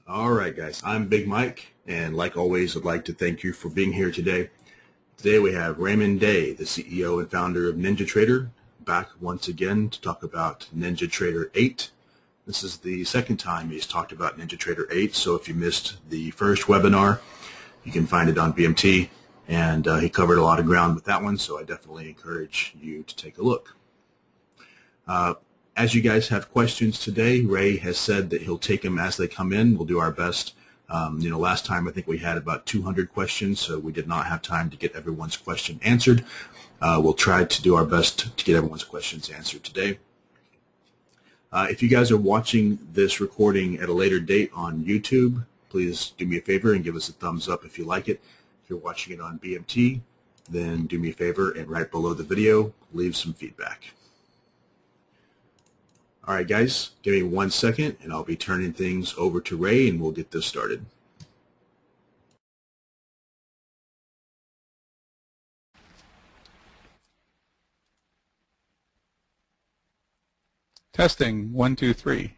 All right, guys, I'm Big Mike, and like always, I'd like to thank you for being here today. Today we have Raymond Day, the CEO and founder of NinjaTrader, back once again to talk about NinjaTrader 8. This is the second time he's talked about NinjaTrader 8, so if you missed the first webinar, you can find it on BMT, and he covered a lot of ground with that one, so I definitely encourage you to take a look. As you guys have questions today, Ray has said that he'll take them as they come in. We'll do our best. Last time I think we had about 200 questions, so we did not have time to get everyone's question answered. We'll try to do our best to get everyone's questions answered today. If you guys are watching this recording at a later date on YouTube, please do me a favor and give us a thumbs up if you like it. If you're watching it on BMT, then do me a favor and right below the video, leave some feedback. All right, guys, give me 1 second, and I'll be turning things over to Ray, and we'll get this started. Testing, 1, 2, 3.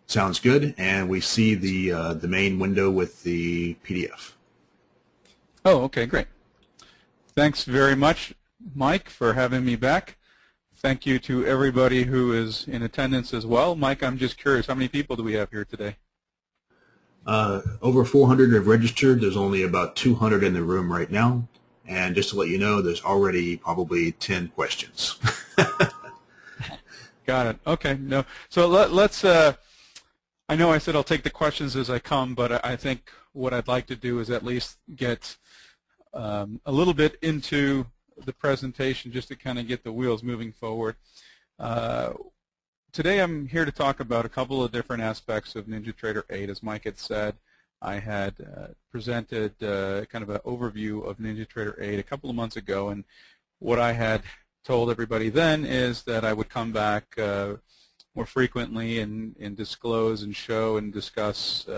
Sounds good, and we see the main window with the PDF. Oh, okay, great. Thanks very much, Mike, for having me back. Thank you to everybody who is in attendance as well. Mike, I'm just curious, how many people do we have here today? Over 400 have registered. There's only about 200 in the room right now. And just to let you know, there's already probably 10 questions. Got it. Okay. No. So let's, I know I said I'll take the questions as I come, but I think what I'd like to do is at least get a little bit into the presentation just to kind of get the wheels moving forward. Today I'm here to talk about a couple of different aspects of NinjaTrader 8. As Mike had said, I had presented kind of an overview of NinjaTrader 8 a couple of months ago, and what I had told everybody then is that I would come back more frequently and disclose and show and discuss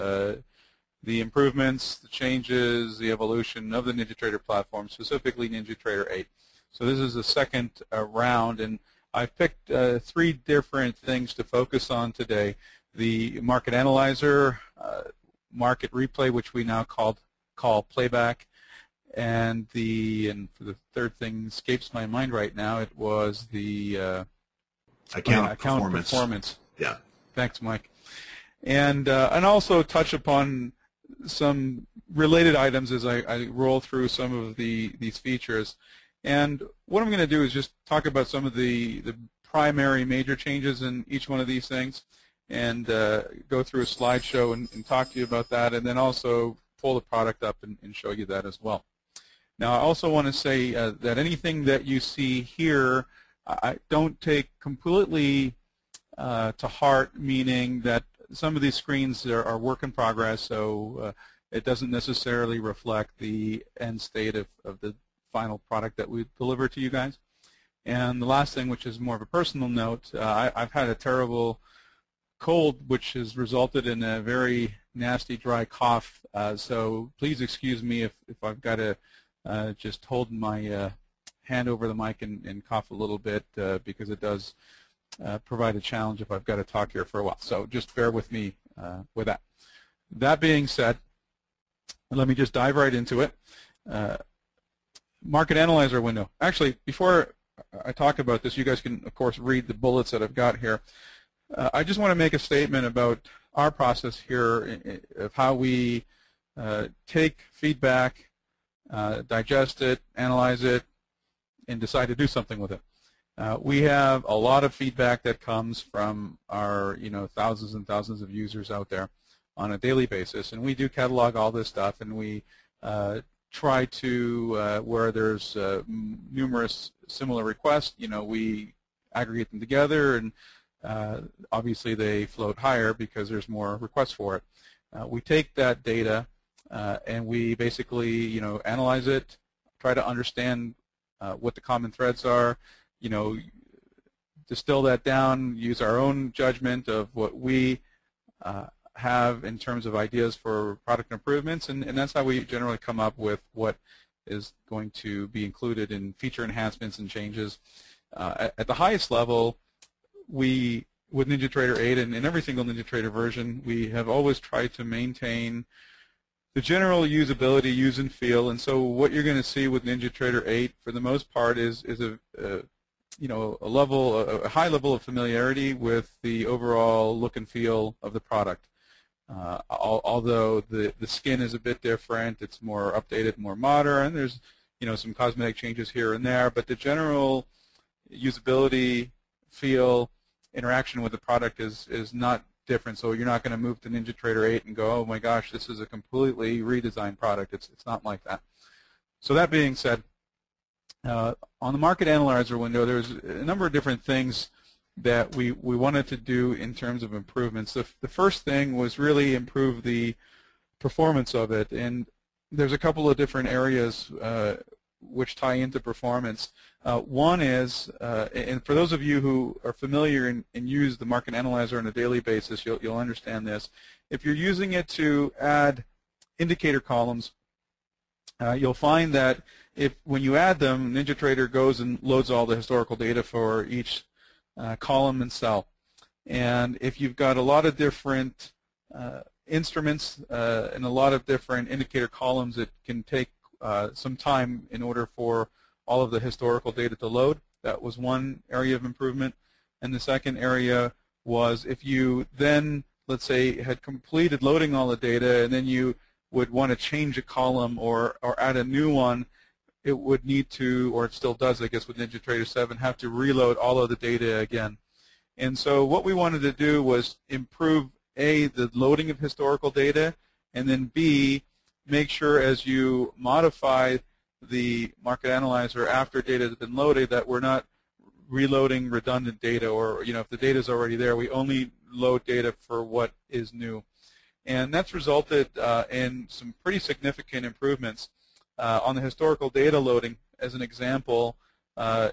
the improvements, the changes, the evolution of the NinjaTrader platform, specifically NinjaTrader 8. So this is the second round, and I've picked 3 different things to focus on today. The market analyzer, market replay, which we now call Playback, and for the third thing escapes my mind right now, it was the Account performance. Yeah. Thanks, Mike. And also touch upon some related items as I roll through some of these features. And what I'm going to do is just talk about some of the primary major changes in each one of these things, and go through a slideshow and talk to you about that, and then also pull the product up and show you that as well. Now, I also want to say that anything that you see here, I don't take completely to heart, meaning that some of these screens are work in progress, so it doesn't necessarily reflect the end state of the final product that we deliver to you guys. And the last thing, which is more of a personal note, I've had a terrible cold, which has resulted in a very nasty dry cough, so please excuse me if I've got to just hold my hand over the mic and cough a little bit, because it does provide a challenge if I've got to talk here for a while. So just bear with me with that. That being said, let me just dive right into it. Market analyzer window. Actually, before I talk about this, you guys can, of course, read the bullets that I've got here. I just want to make a statement about our process here of how we take feedback, digest it, analyze it, and decide to do something with it. We have a lot of feedback that comes from our thousands and thousands of users out there on a daily basis, and we do catalog all this stuff, and we try to, where there's numerous similar requests, we aggregate them together, and obviously they float higher because there's more requests for it. We take that data and we basically analyze it, try to understand what the common threads are, distill that down, use our own judgment of what we have in terms of ideas for product improvements, and that's how we generally come up with what is going to be included in feature enhancements and changes. At the highest level, we with NinjaTrader 8 and in every single NinjaTrader version, we have always tried to maintain the general usability, use and feel. And so what you're going to see with NinjaTrader 8, for the most part, is a high level of familiarity with the overall look and feel of the product. Although the skin is a bit different, it's more updated, more modern. There's some cosmetic changes here and there, but the general usability, feel, interaction with the product is not different. So you're not going to move to NinjaTrader 8 and go, oh my gosh, this is a completely redesigned product. It's not like that. So that being said, on the Market Analyzer window, there's a number of different things that we wanted to do in terms of improvements. The first thing was really improve the performance of it, and there's a couple of different areas which tie into performance. One is, and for those of you who are familiar and use the Market Analyzer on a daily basis, you'll understand this. If you're using it to add indicator columns, you'll find that when you add them, NinjaTrader goes and loads all the historical data for each column and cell. And if you've got a lot of different instruments and a lot of different indicator columns, it can take some time in order for all of the historical data to load. That was one area of improvement. And the second area was if you then, let's say, had completed loading all the data and then you would want to change a column or add a new one, it would need to, or it still does, I guess, with NinjaTrader 7, have to reload all of the data again. And so what we wanted to do was improve, A, the loading of historical data, and then B, make sure as you modify the Market Analyzer after data has been loaded that we're not reloading redundant data, or if the data is already there, we only load data for what is new. And that's resulted in some pretty significant improvements. On the historical data loading, as an example,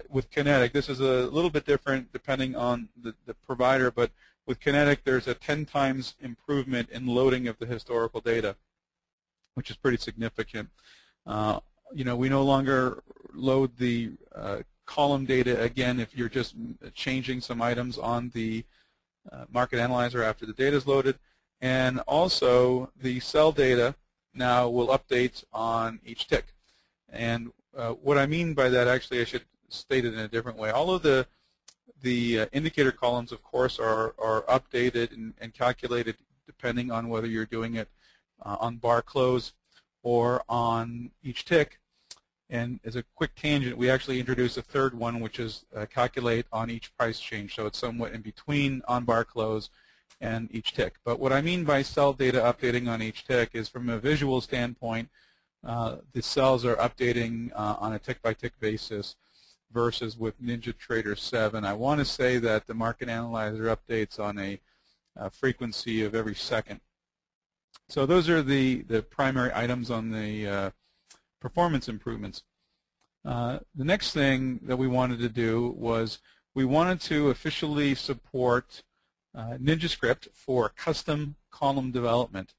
with Kinetic, this is a little bit different depending on the provider, but with Kinetic there's a 10 times improvement in loading of the historical data, which is pretty significant. We no longer load the column data again if you're just changing some items on the Market Analyzer after the data is loaded, and also the cell data now will update on each tick. And what I mean by that, actually, I should state it in a different way. All of the indicator columns, of course, are updated and calculated depending on whether you're doing it on bar close or on each tick. And as a quick tangent, we actually introduced a third one, which is calculate on each price change. So it's somewhat in between on bar close and each tick. But what I mean by cell data updating on each tick is from a visual standpoint, the cells are updating on a tick-by-tick basis versus with NinjaTrader 7. I want to say that the Market Analyzer updates on a frequency of every second. So those are the primary items on the performance improvements. The next thing that we wanted to do was we wanted to officially support NinjaScript for custom column development.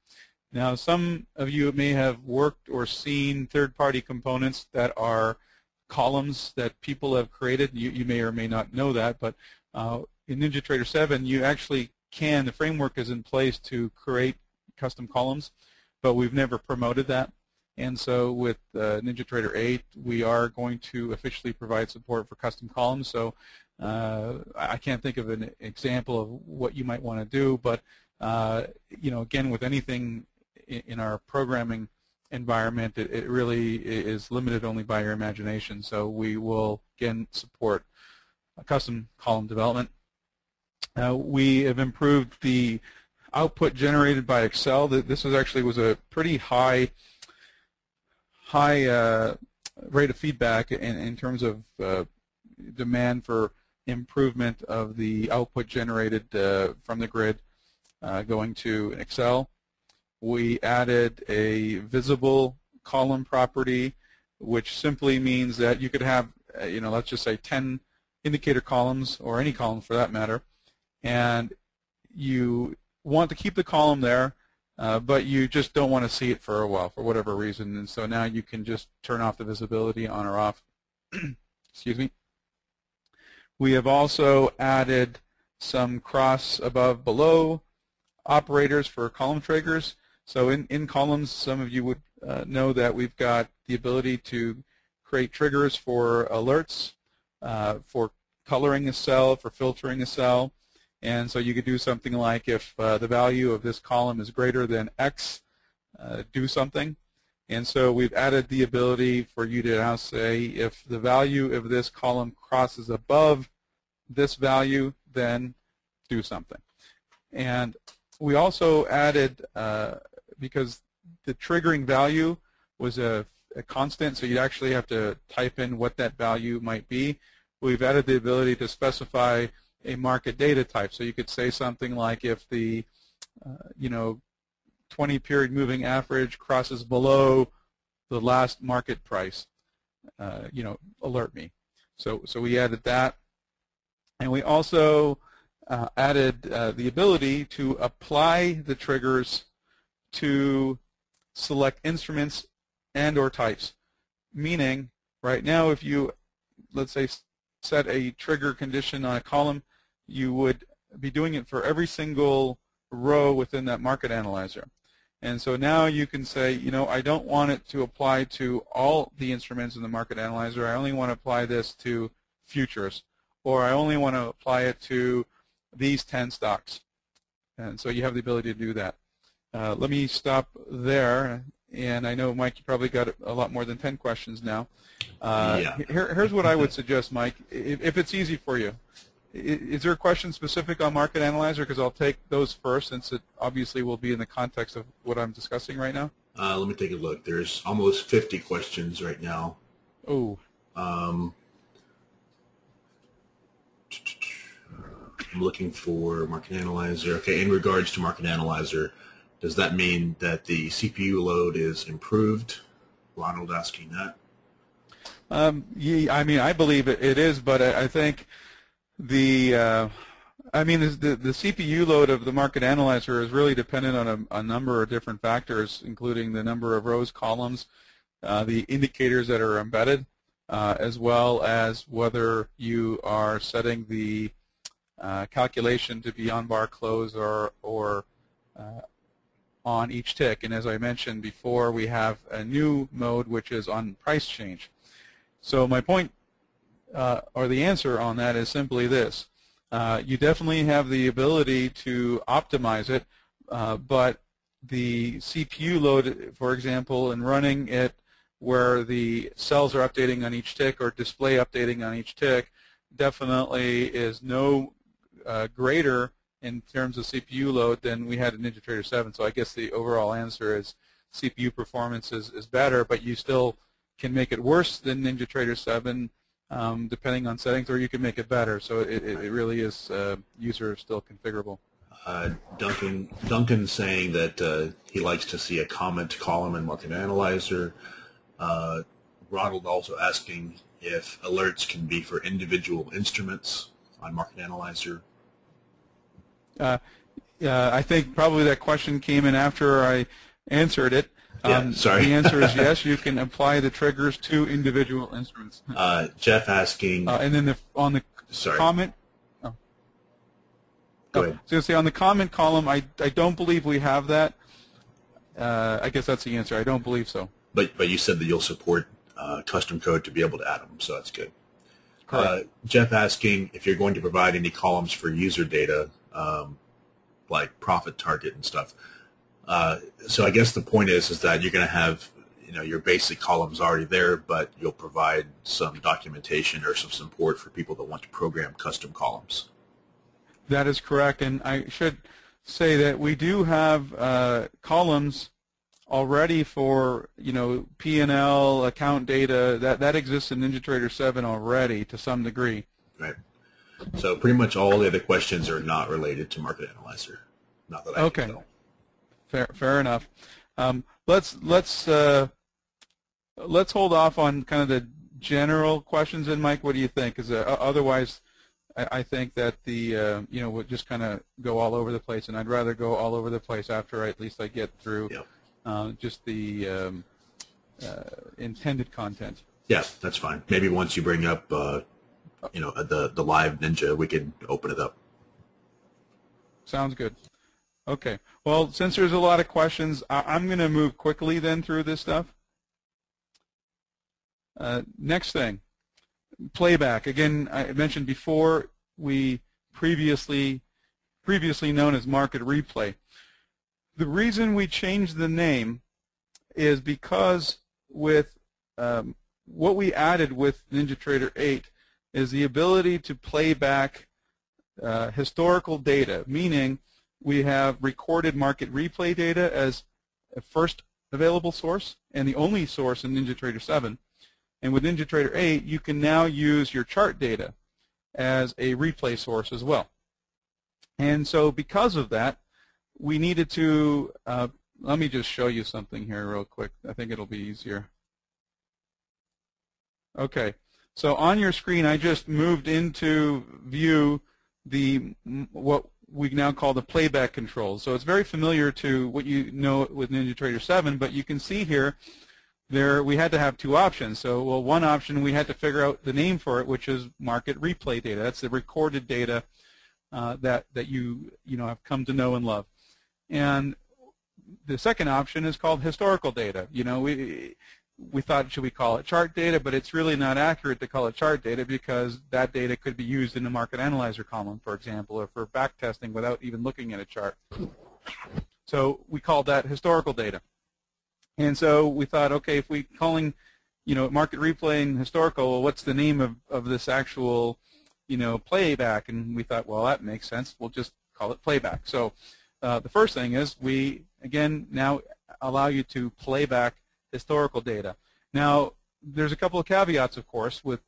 Now, some of you may have worked or seen third-party components that are columns that people have created. You may or may not know that, but in NinjaTrader 7, you actually can. The framework is in place to create custom columns, but we've never promoted that. And so with NinjaTrader 8, we are going to officially provide support for custom columns. So I can't think of an example of what you might want to do, but again, with anything in our programming environment, it really is limited only by your imagination. So we will again support custom column development. We have improved the output generated by Excel. This was a pretty high rate of feedback in terms of demand for improvement of the output generated from the grid going to Excel. We added a visible column property, which simply means that you could have, let's just say 10 indicator columns, or any column for that matter, and you want to keep the column there, but you just don't want to see it for a while for whatever reason, and so now you can just turn off the visibility on or off. Excuse me. We have also added some cross above below operators for column triggers. So in columns, some of you would know that we've got the ability to create triggers for alerts, for coloring a cell, for filtering a cell. And so you could do something like, if the value of this column is greater than X, do something. And so we've added the ability for you to now say, if the value of this column crosses above this value, then do something. And we also added, because the triggering value was a constant, so you'd actually have to type in what that value might be, we've added the ability to specify a market data type. So you could say something like, if the 20-period moving average crosses below the last market price, alert me. So we added that. And we also added the ability to apply the triggers to select instruments and or types. Meaning, right now, if you, let's say, set a trigger condition on a column, you would be doing it for every single row within that market analyzer. And so now you can say, I don't want it to apply to all the instruments in the market analyzer. I only want to apply this to futures, or I only want to apply it to these 10 stocks. And so you have the ability to do that. Let me stop there. And I know, Mike, you probably got a lot more than 10 questions now. Yeah. Here's what I would suggest, Mike, if it's easy for you. Is there a question specific on Market Analyzer? Because I'll take those first, since it obviously will be in the context of what I'm discussing right now. Let me take a look. There's almost 50 questions right now. Oh. I'm looking for Market Analyzer. Okay, in regards to Market Analyzer, does that mean that the CPU load is improved? Ronald asking that. Yeah, I believe it is, but I think the CPU load of the Market Analyzer is really dependent on a number of different factors, including the number of rows, columns, the indicators that are embedded, as well as whether you are setting the calculation to be on bar close or on each tick. And as I mentioned before, we have a new mode which is on price change. So my point, or the answer on that, is simply this. You definitely have the ability to optimize it, but the CPU load, for example, in running it where the cells are updating on each tick or display updating on each tick, definitely is no greater in terms of CPU load than we had in NinjaTrader 7. So I guess the overall answer is CPU performance is better, but you still can make it worse than NinjaTrader 7 depending on settings, or you can make it better. So it really is user still configurable. Duncan's saying that he likes to see a comment column in Market Analyzer. Ronald also asking if alerts can be for individual instruments on Market Analyzer. I think probably that question came in after I answered it. Sorry. The answer is yes, you can apply the triggers to individual instruments. Jeff asking... and then on the comment... Oh. Go ahead. I was going to say, on the comment column, I don't believe we have that. I guess that's the answer. I don't believe so. But you said that you'll support custom code to be able to add them, so that's good. Jeff asking if you're going to provide any columns for user data, like profit target and stuff. So I guess the point is that you're going to have your basic columns already there, but you'll provide some documentation or some support for people that want to program custom columns. That is correct, and I should say that we do have columns already for P&L, account data. That exists in NinjaTrader 7 already to some degree. Right. So pretty much all the other questions are not related to Market Analyzer. Not that I can tell. Fair enough. Let's hold off on kind of the general questions. And Mike, what do you think? Because otherwise, I think that we'll just kind of go all over the place, and I'd rather go all over the place after at least I get through just the intended content. Yeah, that's fine. Maybe once you bring up the live Ninja, we can open it up. Sounds good. Okay. Well, since there's a lot of questions, I'm going to move quickly then through this stuff. Next thing, playback. Again, I mentioned before, we previously known as market replay. The reason we changed the name is because with what we added with NinjaTrader 8 is the ability to play back historical data, meaning we have recorded market replay data as a first available source and the only source in NinjaTrader 7. And with NinjaTrader 8, you can now use your chart data as a replay source as well. And so because of that, we needed to, let me just show you something here real quick. I think it'll be easier. Okay, so on your screen, I just moved into view what we now call the playback controls. So it's very familiar to what you know with NinjaTrader 7, but you can see here we had to have two options. So, well, one option, we had to figure out the name for it, which is market replay data. That's the recorded data that you have come to know and love. And the second option is called historical data. We thought, should we call it chart data, but it's really not accurate to call it chart data because that data could be used in the market analyzer column, for example, or for back testing without even looking at a chart. So we called that historical data. And so we thought, okay, if we calling, market replay and historical, well, what's the name of this actual, playback? And we thought, well, that makes sense. We'll just call it playback. So the first thing is we, again, now allow you to play back historical data. Now, there's a couple of caveats, of course, with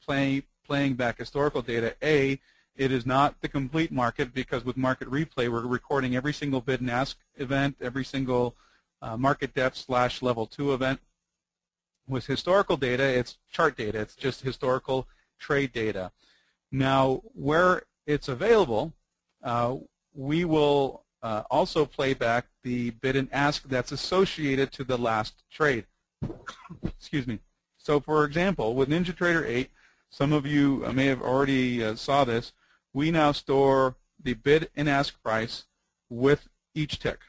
playing back historical data. A, it is not the complete market because with market replay, we're recording every single bid and ask event, every single market depth / level 2 event. With historical data, it's chart data. It's just historical trade data. Now, where it's available, we will also play back the bid and ask that's associated to the last trade. Excuse me. So, for example, with NinjaTrader 8, some of you may have already saw this. We now store the bid and ask price with each tick.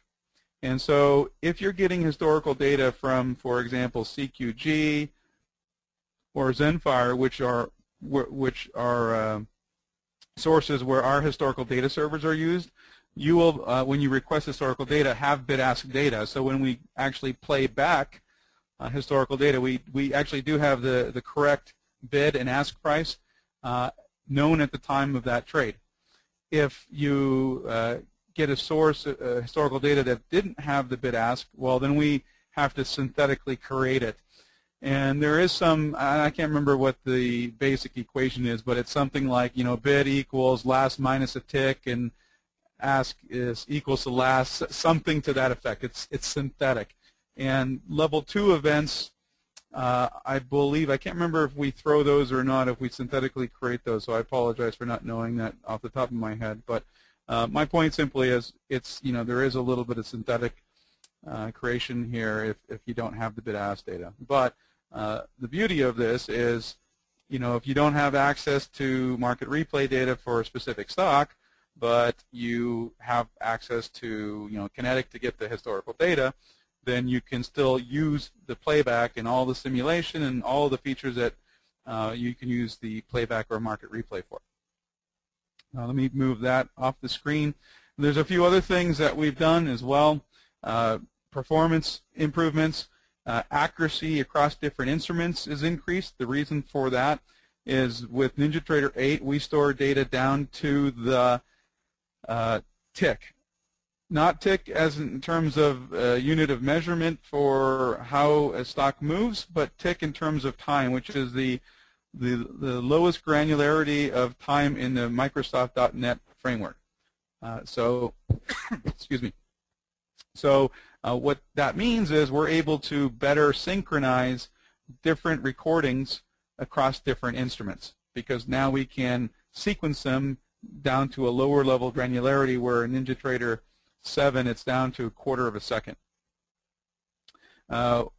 And so, if you're getting historical data from, for example, CQG or Zenfire, which are sources where our historical data servers are used, you will, when you request historical data, have bid-ask data. So when we actually play back historical data, we actually do have the correct bid and ask price known at the time of that trade. If you get a source, historical data that didn't have the bid-ask, well, then we have to synthetically create it. And there is some, I can't remember what the basic equation is, but it's something like, bid equals last minus a tick, and ask is equals to last, something to that effect. It's synthetic. And level 2 events, I believe, I can't remember if we throw those or not, if we synthetically create those, so I apologize for not knowing that off the top of my head. But my point simply is there is a little bit of synthetic creation here if you don't have the bid-ask data. But the beauty of this is, if you don't have access to market replay data for a specific stock, but you have access to Kinetic to get the historical data, then you can still use the playback and all the simulation and all the features that you can use the playback or market replay for. Now let me move that off the screen. There's a few other things that we've done as well. Performance improvements, accuracy across different instruments is increased. The reason for that is with NinjaTrader 8, we store data down to the tick. Not tick as in terms of unit of measurement for how a stock moves, but tick in terms of time, which is the lowest granularity of time in the Microsoft.NET framework. Excuse me. So what that means is we're able to better synchronize different recordings across different instruments, because now we can sequence them down to a lower level granularity, where in NinjaTrader 7 it's down to 1/4 of a second.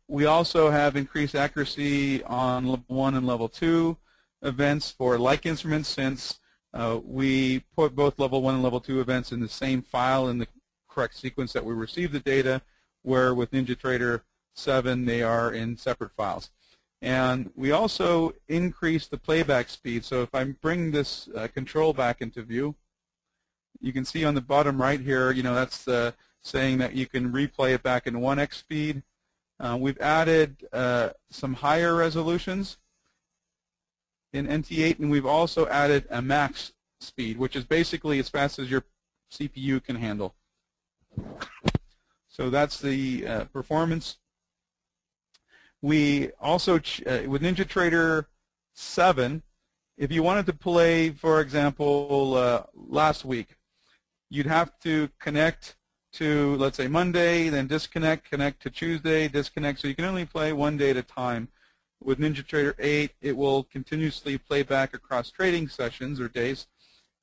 We also have increased accuracy on level 1 and level 2 events for like instruments, since we put both level 1 and level 2 events in the same file in the correct sequence that we receive the data, where with NinjaTrader 7 they are in separate files. And we also increase the playback speed. So if I bring this control back into view, you can see on the bottom right here, that's saying that you can replay it back in 1x speed. We've added some higher resolutions in NT8, and we've also added a max speed, which is basically as fast as your CPU can handle. So that's the performance. We also, with NinjaTrader 7, if you wanted to play, for example, last week, you'd have to connect to, let's say, Monday, then disconnect, connect to Tuesday, disconnect. So you can only play one day at a time. With NinjaTrader 8, it will continuously play back across trading sessions or days.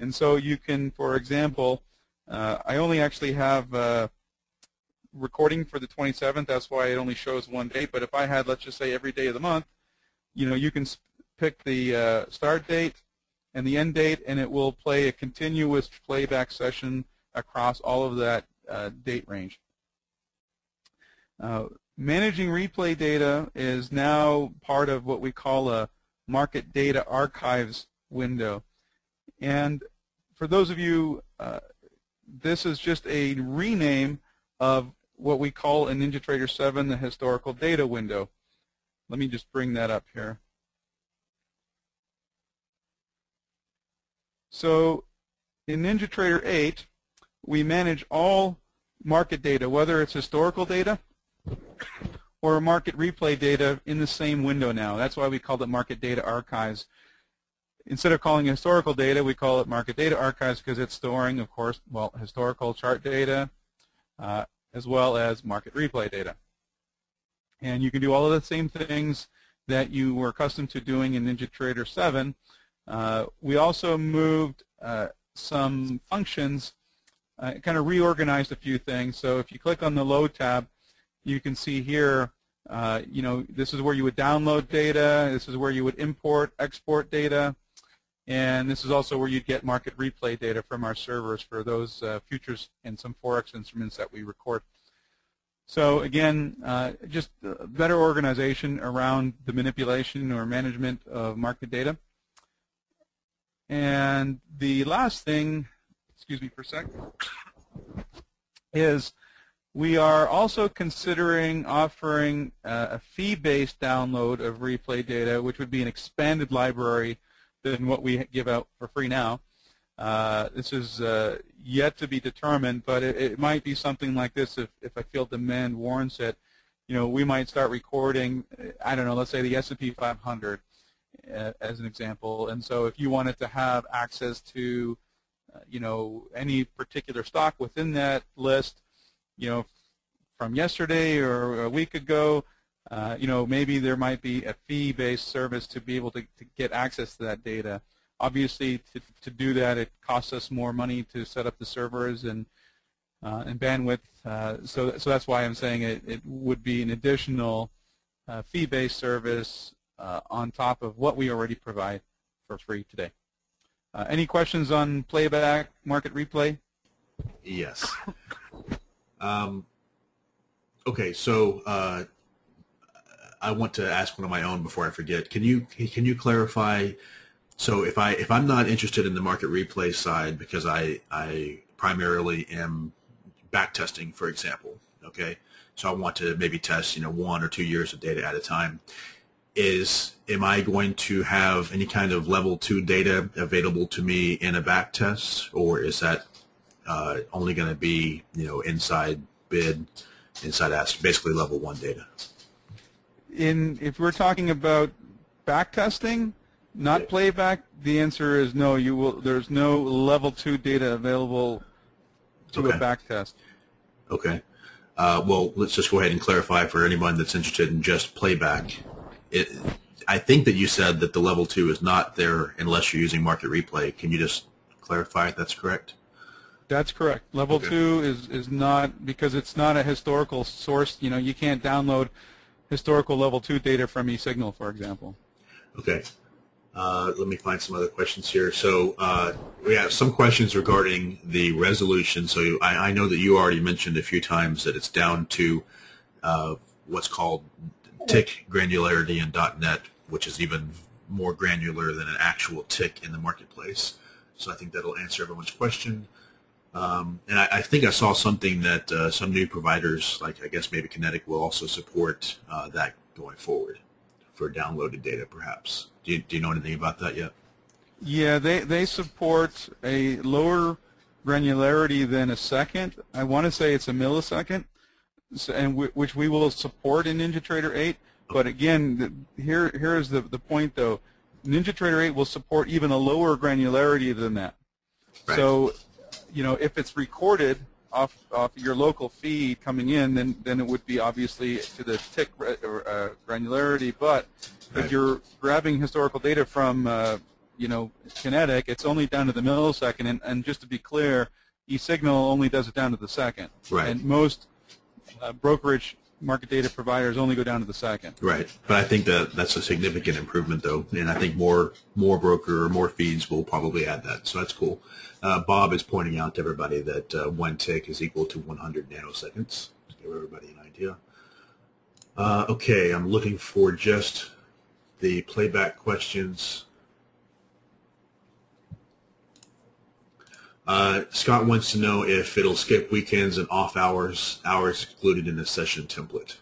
And so you can, for example, I only actually have recording for the 27th. That's why it only shows one date. But if I had, let's just say, every day of the month, you can pick the start date and the end date, and it will play a continuous playback session across all of that date range. Managing replay data is now part of what we call a market data archives window. And for those of you, this is just a rename of what we call in NinjaTrader 7 the historical data window. Let me just bring that up here. So in NinjaTrader 8, we manage all market data, whether it's historical data or market replay data, in the same window now. That's why we call it Market Data Archives. Instead of calling it historical data, we call it Market Data Archives because it's storing, of course, well, historical chart data as well as market replay data. And you can do all of the same things that you were accustomed to doing in NinjaTrader 7. We also moved some functions, kind of reorganized a few things. So if you click on the Load tab, you can see here, this is where you would download data. This is where you would import, export data. And this is also where you'd get market replay data from our servers for those futures and some Forex instruments that we record. So again, just better organization around the manipulation or management of market data. And the last thing, excuse me for a sec, is we are also considering offering a fee-based download of replay data, which would be an expanded library than what we give out for free now. This is yet to be determined, but it might be something like this if I feel demand warrants it. We might start recording, I don't know, let's say the S&P 500 as an example. And so if you wanted to have access to, any particular stock within that list, from yesterday or a week ago, maybe there might be a fee-based service to be able to get access to that data. Obviously, to do that, it costs us more money to set up the servers and bandwidth. So that's why I'm saying it would be an additional fee-based service on top of what we already provide for free today. Any questions on playback, market replay? Yes. Okay, so I want to ask one of my own before I forget. Can you clarify? So if I'm not interested in the market replay side because I primarily am back testing, for example, okay? So I want to maybe test 1 or 2 years of data at a time. Am I going to have any kind of level 2 data available to me in a back test, or is that only going to be inside bid, inside ask, basically level 1 data? If we're talking about back testing, not playback, the answer is no. There's no level 2 data available to a back test. Okay. Well, let's just go ahead and clarify for anyone that's interested in just playback. I think that you said that the level 2 is not there unless you're using market replay. Can you just clarify if that's correct? That's correct. Level 2 is not, because it's not a historical source. You can't download historical level 2 data from eSignal, for example. Okay. Let me find some other questions here. So we have some questions regarding the resolution. So I know that you already mentioned a few times that it's down to what's called tick granularity in .NET, which is even more granular than an actual tick in the marketplace. So I think that'll answer everyone's question. And I think I saw something that some new providers, like I guess maybe Kinetic, will also support that going forward for downloaded data, perhaps. Do you know anything about that yet? Yeah, they support a lower granularity than a second. I want to say it's a millisecond, and which we will support in NinjaTrader 8. But again, here is the point though. NinjaTrader 8 will support even a lower granularity than that. Right. So, you know, if it's recorded off your local feed coming in, then it would be obviously to the tick granularity. But right. if you're grabbing historical data from you know, Kinetic, it's only down to the millisecond. And just to be clear, eSignal only does it down to the second. Right. And most brokerage market data providers only go down to the second. Right, but I think that's a significant improvement, though, and I think more broker or more feeds will probably add that. So that's cool. Bob is pointing out to everybody that 1 tick is equal to 100 nanoseconds. To give everybody an idea. Okay, I'm looking for just the playback questions. Scott wants to know if it'll skip weekends and off hours included in the session template.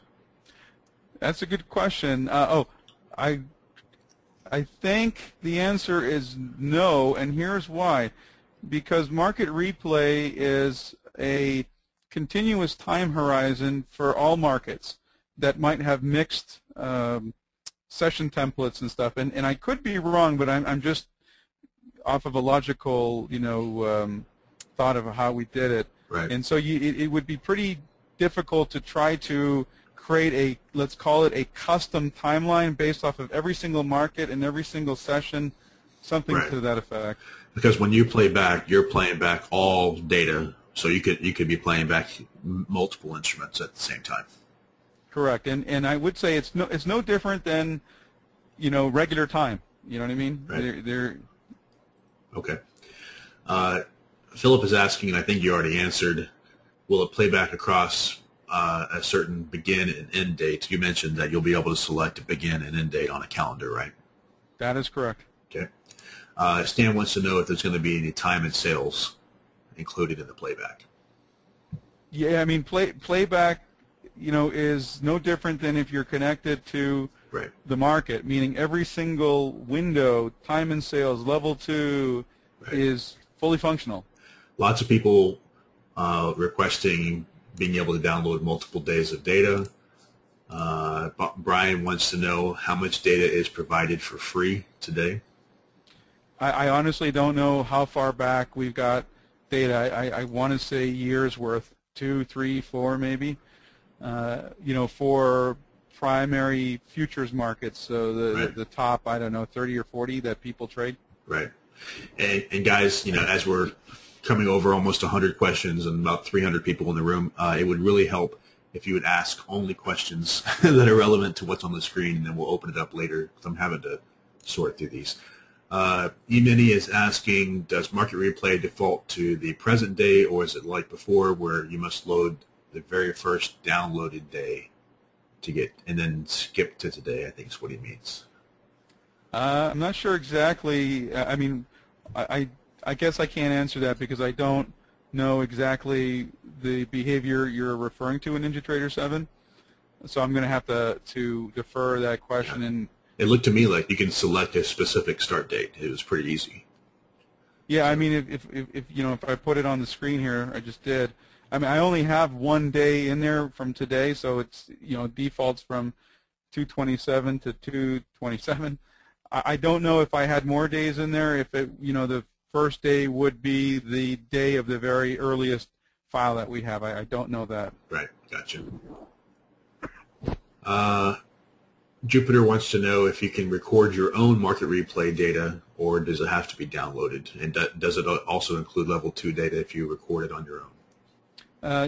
That's a good question. I think the answer is no, and here's why. Because Market Replay is a continuous time horizon for all markets that might have mixed session templates and stuff. And I could be wrong, but I'm just off of a logical, you know, thought of how we did it. Right. And so it would be pretty difficult to try to create a, let's call it a custom timeline based off of every single market and every single session, something right. to that effect. Because when you play back, you're playing back all data, so you could be playing back multiple instruments at the same time. Correct. And I would say it's no different than, you know, regular time. You know what I mean? Right. They're Okay. Philip is asking, and I think you already answered, will it play back across a certain begin and end date? You mentioned that you'll be able to select a begin and end date on a calendar, right? That is correct. Okay. Stan wants to know if there's going to be any time and sales included in the playback. Yeah, I mean, playback, you know, is no different than if you're connected to right. the market, meaning every single window, time and sales, level 2 right. is fully functional. Lots of people requesting being able to download multiple days of data. Brian wants to know how much data is provided for free today. I honestly don't know how far back we've got data. I want to say years worth, 2, 3, 4 maybe. You know, for primary futures markets, so the top, I don't know, 30 or 40 that people trade. Right. And guys, you know, as we're coming over almost 100 questions and about 300 people in the room, it would really help if you would ask only questions that are relevant to what's on the screen, and then we'll open it up later because I'm having to sort through these. E-Mini is asking, does Market Replay default to the present day, or is it like before where you must load the very first downloaded day to get, and then skip to today, I think is what he means. I'm not sure exactly. I mean, I guess I can't answer that because I don't know exactly the behavior you're referring to in NinjaTrader 7. So I'm going to have to defer that question. Yeah. And it looked to me like you can select a specific start date. It was pretty easy. Yeah, so. I mean, if you know, if I put it on the screen here, I just did. I mean, I only have one day in there from today, so it's, you know, defaults from 227 to 227. I don't know if I had more days in there. If it, you know, the first day would be the day of the very earliest file that we have. I don't know that. Right. Gotcha. Jupiter wants to know if you can record your own Market Replay data, or does it have to be downloaded? And does it also include level 2 data if you record it on your own?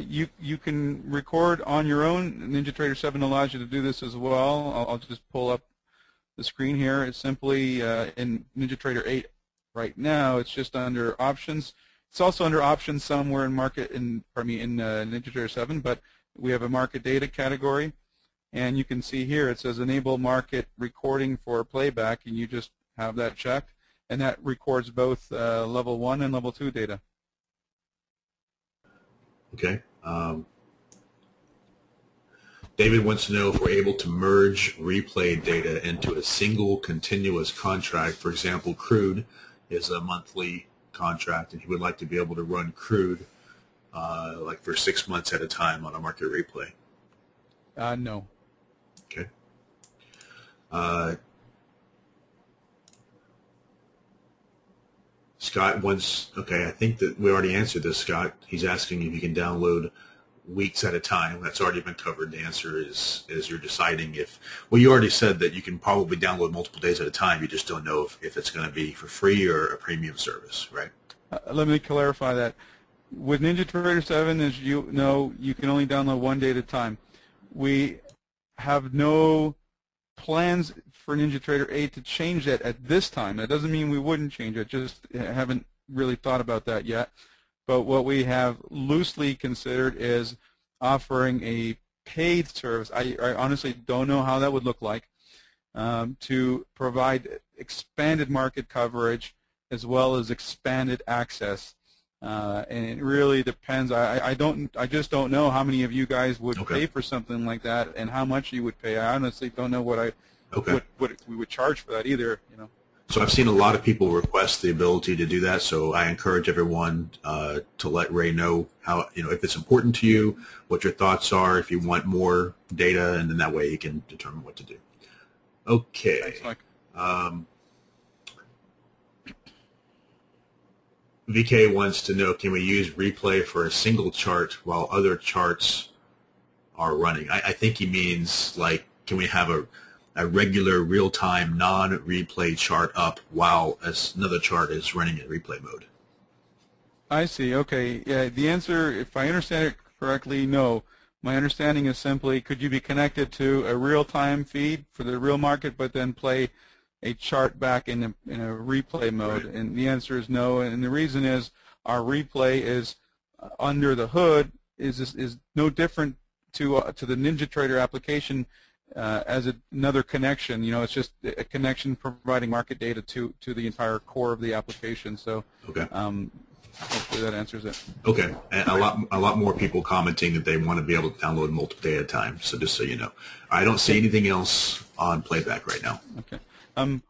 You can record on your own. NinjaTrader 7 allows you to do this as well. I'll just pull up the screen here. It's simply in NinjaTrader 8 right now. It's just under options. It's also under options somewhere in NinjaTrader 7, but we have a market data category, and you can see here it says enable market recording for playback, and you just have that checked, and that records both level 1 and level 2 data. Okay. David wants to know if we're able to merge replay data into a single continuous contract. For example, crude is a monthly contract, and he would like to be able to run crude like for 6 months at a time on a market replay. No. Okay. Scott wants, okay, I think that we already answered this, Scott. He's asking if you can download weeks at a time. That's already been covered. The answer is you're deciding if, well, you already said that you can probably download multiple days at a time. You just don't know if it's going to be for free or a premium service, right? Let me clarify that. With NinjaTrader 7, as you know, you can only download 1 day at a time. We have no plans for NinjaTrader 8 to change that at this time. That doesn't mean we wouldn't change it, just haven't really thought about that yet. But what we have loosely considered is offering a paid service. I honestly don't know how that would look like, to provide expanded market coverage as well as expanded access. And it really depends. I just don't know how many of you guys would pay for something like that, and how much you would pay. I honestly don't know what we would charge for that either. You know. So I've seen a lot of people request the ability to do that. So I encourage everyone to let Ray know how, if it's important to you, what your thoughts are, if you want more data, and then that way he can determine what to do. Okay. Thanks, Mike. VK wants to know, can we use replay for a single chart while other charts are running? I think he means, like, can we have a regular real-time non-replay chart up while another chart is running in replay mode? I see. Okay. Yeah. The answer, if I understand it correctly, no. My understanding is simply, could you be connected to a real-time feed for the real market, but then play a chart back in a replay mode? Right. And the answer is no. And the reason is our replay is under the hood is no different to the NinjaTrader application as another connection. It's just a connection providing market data to the entire core of the application. So hopefully that answers it. Okay, and a lot more people commenting that they want to be able to download multiple data at a time. So just so you know, I don't see anything else on Playback right now. Okay.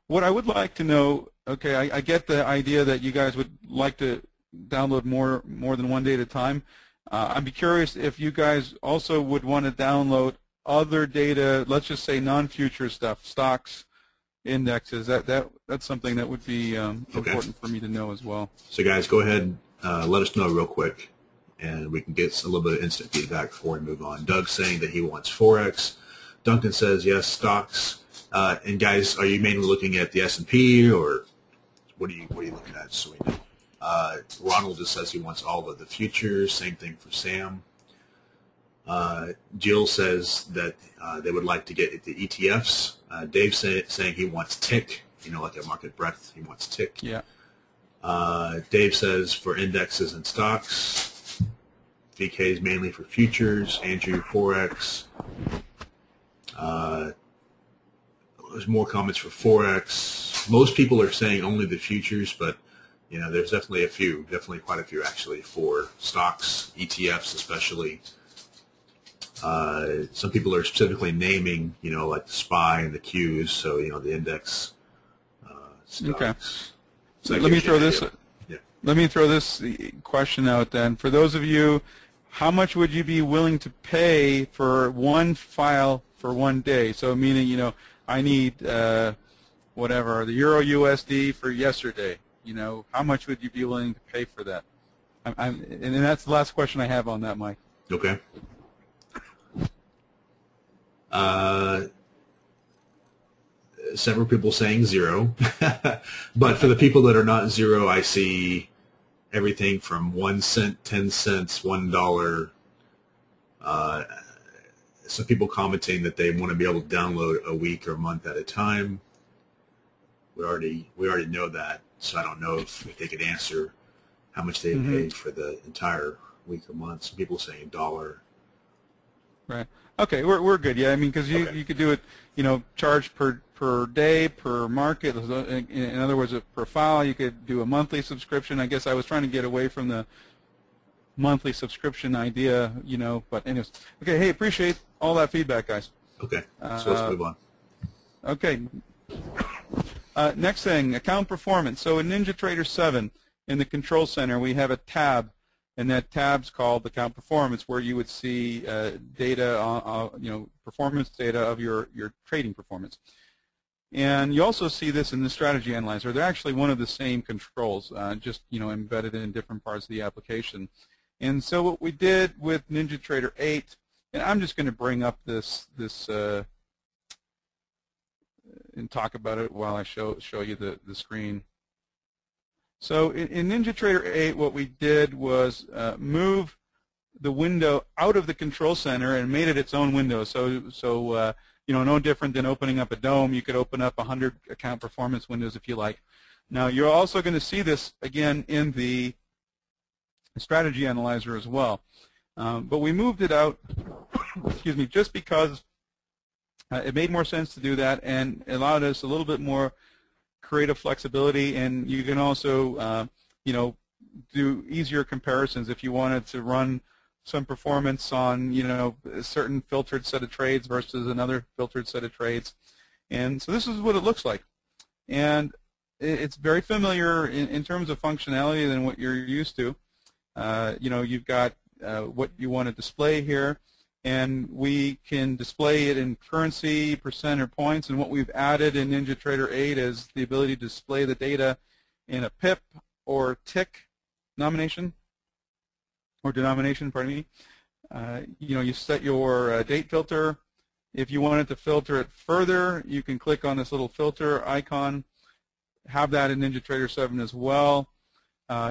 What I would like to know, okay, I get the idea that you guys would like to download more than 1 day at a time. I'd be curious if you guys also would want to download other data, let's just say non-future stuff, stocks, indexes. That's something that would be important for me to know as well. So guys, go ahead and let us know real quick, and we can get a little bit of instant feedback before we move on. Doug's saying that he wants Forex. Duncan says yes, stocks. And guys, are you mainly looking at the S&P, or what are you looking at? So we know. Ronald just says he wants all of the futures. Same thing for Sam. Jill says that they would like to get the ETFs. Dave saying he wants tick, like a market breadth. He wants tick. Yeah. Dave says for indexes and stocks. VK is mainly for futures. Andrew, Forex. There's more comments for Forex. Most people are saying only the futures, but there's definitely quite a few actually for stocks, ETFs especially. Some people are specifically naming, like the SPY and the Qs, so the index. Stocks. Okay. So let me throw this. Yeah. Let me throw this question out then. For those of you, how much would you be willing to pay for one file for 1 day? So meaning, I need whatever, the Euro USD for yesterday. How much would you be willing to pay for that? And that's the last question I have on that, Mike. Okay. Several people saying 0. But for the people that are not 0, I see everything from 1 cent, 10 cents, $1. Some people commenting that they want to be able to download a week or month at a time. We already know that, so I don't know if they could answer how much they paid for the entire week or month. Some people are saying $1. Right. Okay, we're good. Yeah, I mean, because you could do it, charge per day, per market. In other words, per file. You could do a monthly subscription. I guess I was trying to get away from the monthly subscription idea, But anyways, okay. Hey, appreciate all that feedback, guys. Okay. So let's move on. Okay. Next thing, account performance. So in NinjaTrader 7, in the Control Center, we have a tab. And that tab's called account performance, where you would see data, performance data of your trading performance. And you also see this in the strategy analyzer. They're actually one of the same controls, just embedded in different parts of the application. And so what we did with NinjaTrader 8, and I'm just going to bring up this and talk about it while I show you the screen. So in NinjaTrader 8, what we did was move the window out of the control center and made it its own window. So no different than opening up a DOM. You could open up 100 account performance windows if you like. Now, you're also going to see this again in the strategy analyzer as well. But we moved it out, excuse me, just because it made more sense to do that and allowed us a little bit more creative flexibility, and you can also, do easier comparisons if you wanted to run some performance on, a certain filtered set of trades versus another filtered set of trades. And so this is what it looks like. And it's very familiar in terms of functionality than what you're used to. You've got what you want to display here, and we can display it in currency, percent, or points. And what we've added in NinjaTrader 8 is the ability to display the data in a pip or tick nomination, or denomination, pardon me. You set your date filter. If you wanted to filter it further, you can click on this little filter icon. Have that in NinjaTrader 7 as well.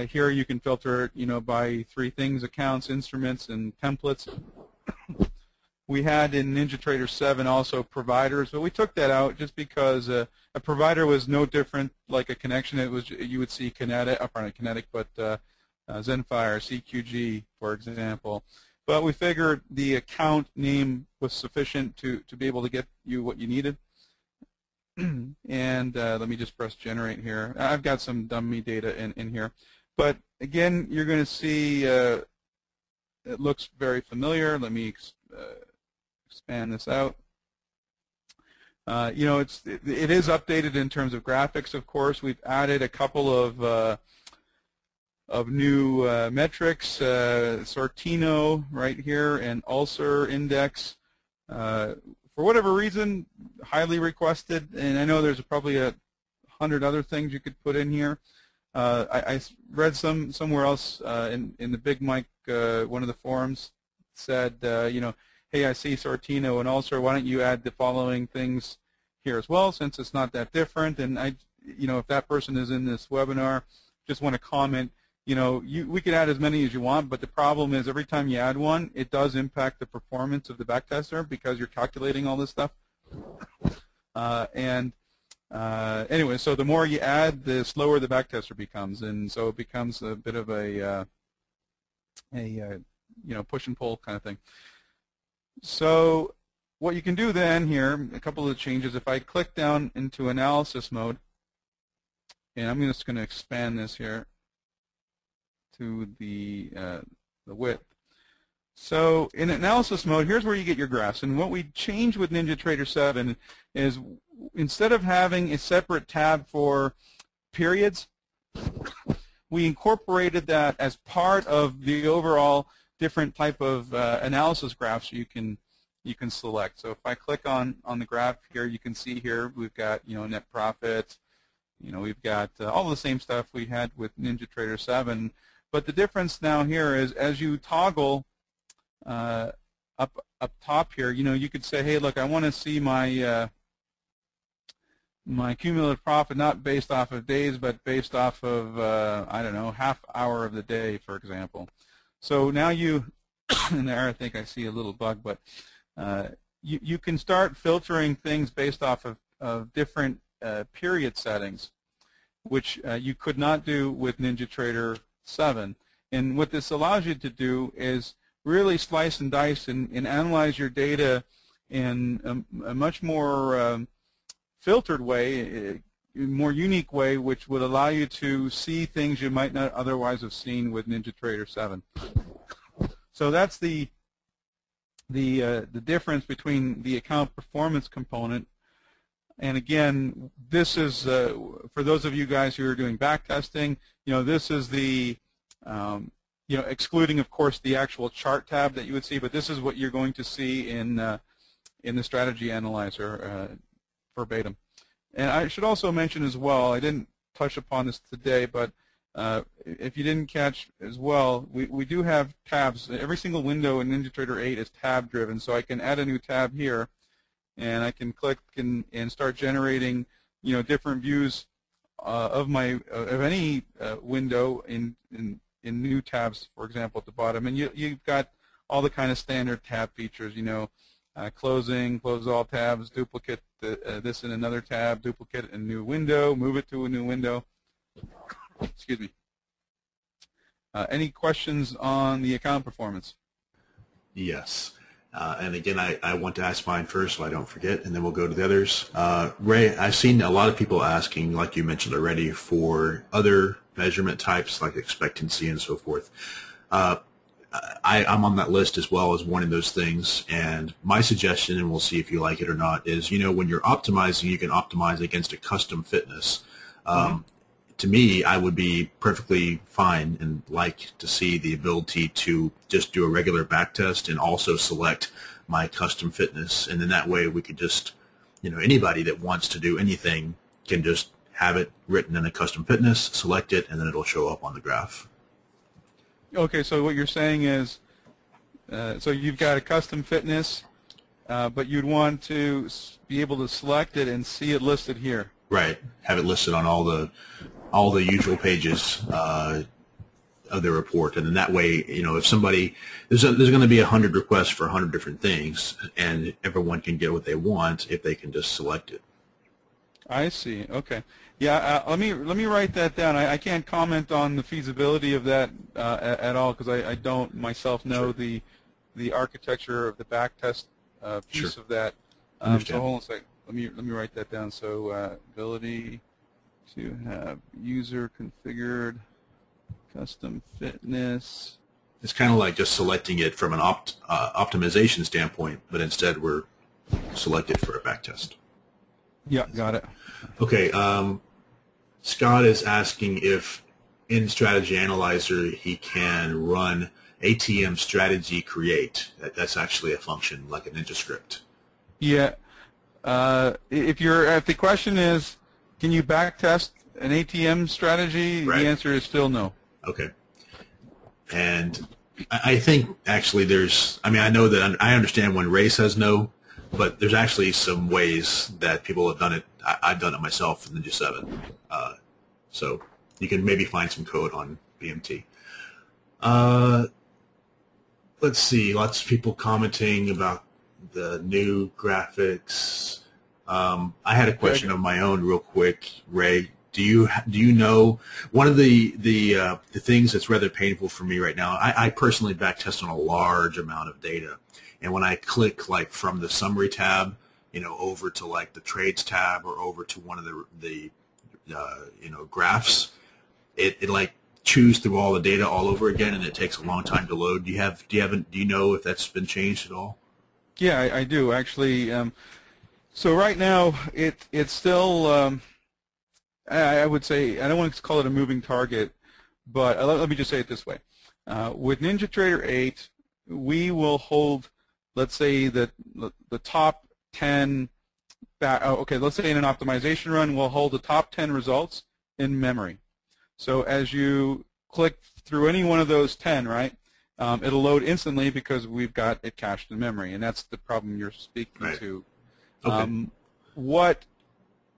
Here you can filter it, by 3 things: accounts, instruments, and templates. We had in NinjaTrader 7 also providers, but we took that out just because a provider was no different like a connection. It was, you would see Kinetic, but Zenfire, CQG, for example. But we figured the account name was sufficient to be able to get you what you needed. And let me just press generate here. I've got some dummy data in here. But again, you're going to see it looks very familiar. Let me expand this out. It is updated in terms of graphics, of course. We've added a couple of new metrics, Sortino right here, and Ulcer Index. For whatever reason, highly requested, and I know there's probably 100 other things you could put in here. I read somewhere else in the Big Mike, one of the forums, said, hey, I see Sortino and Ulcer. Why don't you add the following things here as well, since it's not that different? And if that person is in this webinar, just want to comment. We can add as many as you want, but the problem is every time you add one, it does impact the performance of the backtester because you're calculating all this stuff. Anyway, so the more you add, the slower the backtester becomes, and so it becomes a bit of a push and pull kind of thing. So what you can do then here, a couple of changes. If I click down into analysis mode, and I'm just going to expand this here to the width. So in analysis mode, here's where you get your graphs. And what we changed with NinjaTrader 7 is instead of having a separate tab for periods, we incorporated that as part of the overall different type of analysis graphs you can select. So if I click on the graph here, you can see here we've got net profit. We've got all the same stuff we had with NinjaTrader 7. But the difference now here is as you toggle up top here, you could say, hey, look, I want to see my my cumulative profit not based off of days, but based off of I don't know, half hour of the day, for example. So now and there I think I see a little bug, but you can start filtering things based off of different period settings, which you could not do with NinjaTrader 7. And what this allows you to do is really slice and dice and analyze your data in a much more filtered way, more unique way, which would allow you to see things you might not otherwise have seen with NinjaTrader 7. So that's the difference between the account performance component. And again, this is for those of you guys who are doing back testing. This is the excluding, of course, the actual chart tab that you would see, but this is what you're going to see in the strategy analyzer verbatim. And I should also mention as well, I didn't touch upon this today, but if you didn't catch as well, we do have tabs. Every single window in NinjaTrader 8 is tab driven, so I can add a new tab here, and I can click and start generating different views of any window in new tabs, for example, at the bottom. And you've got all the kind of standard tab features, close all tabs, duplicate this in another tab, duplicate a new window, move it to a new window. Excuse me. Any questions on the account performance? Yes. And again, I want to ask mine first so I don't forget, and then we'll go to the others. Ray, I've seen a lot of people asking, like you mentioned already, for other measurement types like expectancy and so forth. I'm on that list as well as one of those things, and my suggestion, and we'll see if you like it or not, is when you're optimizing, you can optimize against a custom fitness. To me, I would be perfectly fine and like to see the ability to just do a regular back test and also select my custom fitness, and then that way we could just, anybody that wants to do anything can just have it written in a custom fitness, select it, and then it'll show up on the graph. Okay, so what you're saying is, so you've got a custom fitness, but you'd want to be able to select it and see it listed here. Right. Have it listed on all the usual pages of the report, and then that way, if somebody there's going to be 100 requests for 100 different things, and everyone can get what they want if they can just select it. I see. Okay. Yeah. Let me write that down. I can't comment on the feasibility of that at all because I don't myself know the architecture of the backtest piece of that. So hold on a second. Let me write that down. So ability to have user configured custom fitness. It's kind of like just selecting it from an optimization standpoint, but instead we're selected for a backtest. Yeah, got it. Okay. Scott is asking if in Strategy Analyzer he can run ATM strategy create. That's actually a function like a Ninja script. Yeah. If the question is, can you backtest an ATM strategy? Right. The answer is still no. Okay. And I think actually I know that I understand when Ray says no, but there's actually some ways that people have done it. I've done it myself in Ninja 7. So you can maybe find some code on BMT. Let's see. Lots of people commenting about the new graphics. I had a question of my own real quick, Ray. Do you know one of the things that's rather painful for me right now? I personally backtest on a large amount of data, and when I click like from the summary tab, over to like the trades tab or over to one of the graphs, it like chews through all the data all over again, and it takes a long time to load. Do you know if that's been changed at all? Yeah, I do actually. So right now it's still. I would say, I don't want to call it a moving target, but let me just say it this way. With NinjaTrader 8, we will hold, let's say, the top 10, let's say in an optimization run, we'll hold the top 10 results in memory. So as you click through any one of those 10, right, it'll load instantly because we've got it cached in memory, and that's the problem you're speaking to. Okay.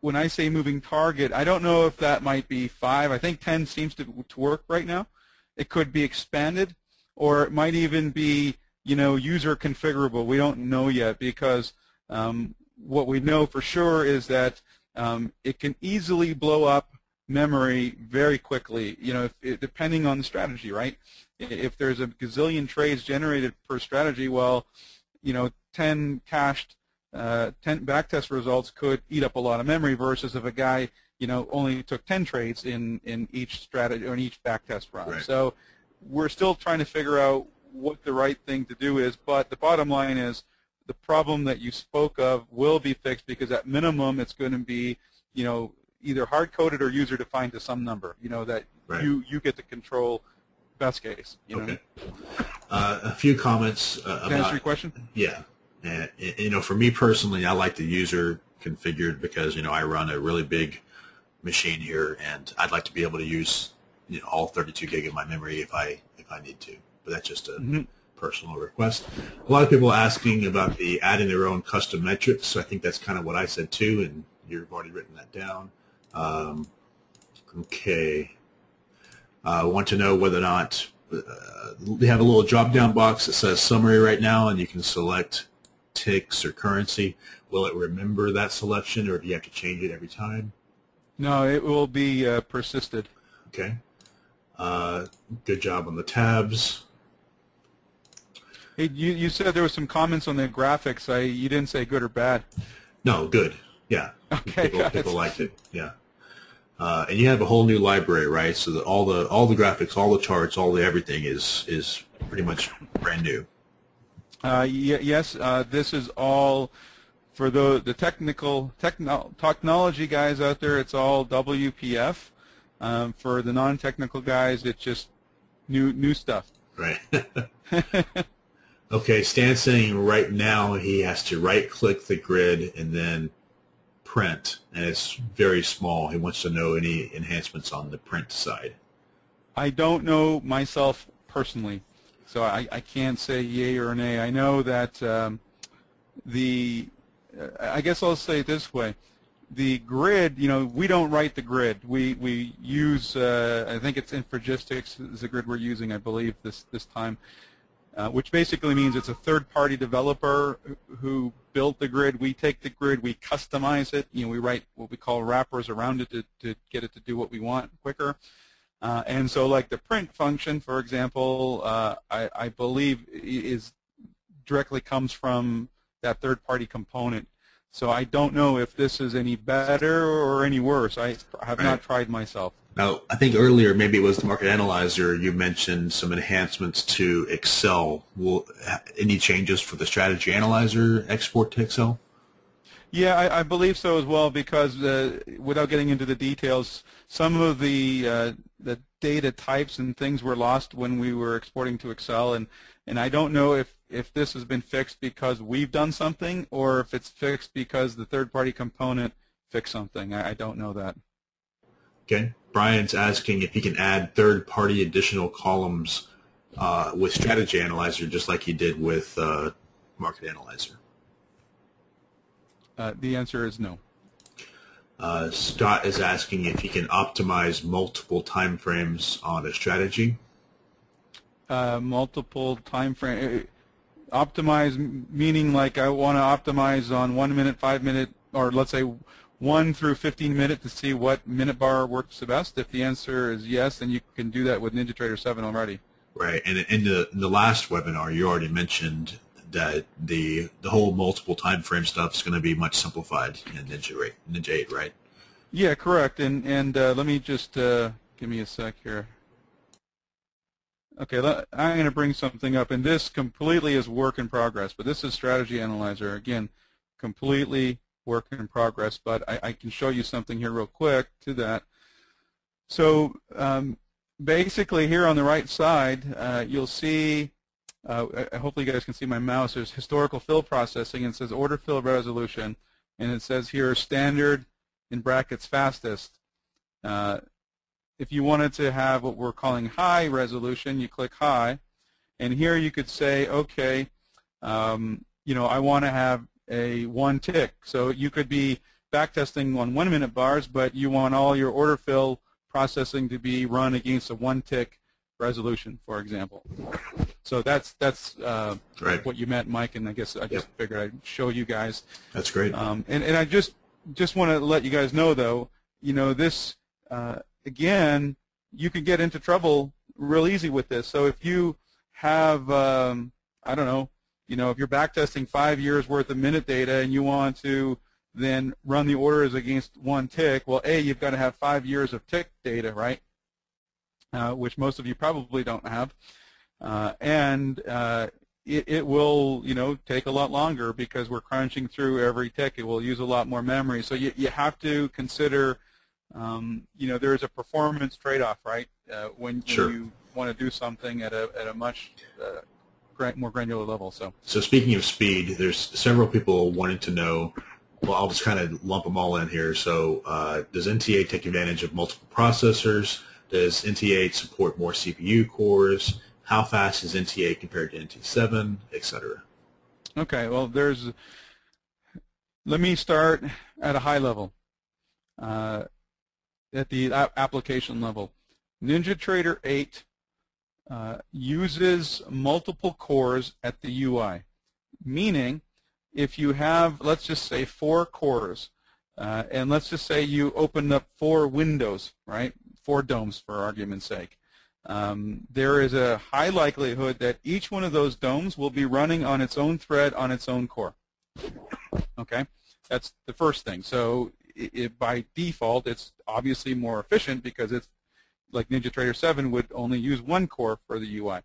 When I say moving target, I don't know if that might be 5. I think 10 seems to work right now. It could be expanded, or it might even be, user configurable. We don't know yet because what we know for sure is that it can easily blow up memory very quickly, depending on the strategy, right? If there's a gazillion trades generated per strategy, well, 10 cached, 10 backtest results could eat up a lot of memory versus if a guy, only took 10 trades in each strategy or in each backtest run. Right. So we're still trying to figure out what the right thing to do is, but the bottom line is the problem that you spoke of will be fixed because at minimum it's going to be, either hard-coded or user-defined to some number, that right. you get to control best case. Okay. A few comments about... Can I answer your question? Yeah. For me personally, I like the user configured because, I run a really big machine here, and I'd like to be able to use, all 32 gig of my memory if I need to. But that's just a personal request. A lot of people are asking about the adding their own custom metrics, so I think that's kind of what I said too, and you've already written that down. Okay. I want to know whether or not they have a little drop-down box that says summary right now, and you can select ticks or currency. Will it remember that selection, or do you have to change it every time? No, it will be persisted. Okay. Good job on the tabs. Hey, you said there were some comments on the graphics. You didn't say good or bad. No, good. Yeah. Okay. People liked it. Yeah. And you have a whole new library, right? So that all the graphics, all the charts, all the everything is pretty much brand new. Yes. This is all for the technology guys out there. It's all WPF. For the non-technical guys, it's just new stuff. Right. Okay. Stan's saying right now he has to right-click the grid and then print, and it's very small. He wants to know any enhancements on the print side. I don't know myself personally, so I can't say yay or nay. I know that I guess I'll say it this way. The grid, we don't write the grid. We use, I think it's Infragistics is the grid we're using, I believe, this time. Which basically means it's a third-party developer who built the grid. We take the grid, we customize it. We write what we call wrappers around it to get it to do what we want quicker. And so, like the print function, for example, I believe directly comes from that third-party component. So I don't know if this is any better or any worse. I have not tried myself. Now, I think earlier, maybe it was the Market Analyzer, you mentioned some enhancements to Excel. Any changes for the Strategy Analyzer export to Excel? Yeah, I believe so as well, because without getting into the details, some of the data types and things were lost when we were exporting to Excel, and I don't know if this has been fixed because we've done something or if it's fixed because the third-party component fixed something. I don't know that. Okay. Brian's asking if he can add third-party additional columns with Strategy Analyzer, just like he did with Market Analyzer. The answer is no. Scott is asking if he can optimize multiple time frames on a strategy. Multiple time frame. Optimize meaning like I want to optimize on 1 minute, 5 minute, or let's say 1 through 15 minute to see what minute bar works the best. If the answer is yes, then you can do that with NinjaTrader 7 already. Right, and in the last webinar, you already mentioned that the whole multiple time frame stuff is going to be much simplified in Ninja 8, right? Yeah, correct. And let me just give me a sec here. Okay, I'm going to bring something up, and this completely is work in progress, but this is Strategy Analyzer. Again, completely work in progress, but I can show you something here real quick to that. So basically here on the right side, you'll see, hopefully you guys can see my mouse, there's historical fill processing, and it says order fill resolution, and it says here standard, in brackets, fastest. If you wanted to have what we're calling high resolution, you click high, and here you could say, okay, I want to have a 1 tick. So you could be backtesting on 1 minute bars, but you want all your order fill processing to be run against a 1 tick resolution, for example. So that's right. What you meant, Mike, and I guess I just figured I'd show you guys. That's great. And I just just want to let you guys know, though, this, again, you can get into trouble real easy with this. So if you have, I don't know, if you're backtesting 5 years worth of minute data and you want to then run the orders against one tick, well, A, you've got to have 5 years of tick data, right? Which most of you probably don't have. It will, take a lot longer because we're crunching through every tick. It will use a lot more memory. So you have to consider, there is a performance trade-off, right? When you want to do something at a much more granular level. So speaking of speed, there's several people wanting to know. Well, I'll just kind of lump them all in here. So does NT8 take advantage of multiple processors? Does NT8 support more CPU cores? How fast is NT8 compared to NT7, etc.? Okay, well, let me start at a high level, at the application level. NinjaTrader 8 uses multiple cores at the UI, meaning if you have, let's just say, 4 cores, and let's just say you opened up 4 windows, right, 4 domes for argument's sake, there is a high likelihood that each one of those domes will be running on its own thread on its own core. Okay, that's the first thing. So by default, it's obviously more efficient because it's like NinjaTrader 7 would only use 1 core for the UI.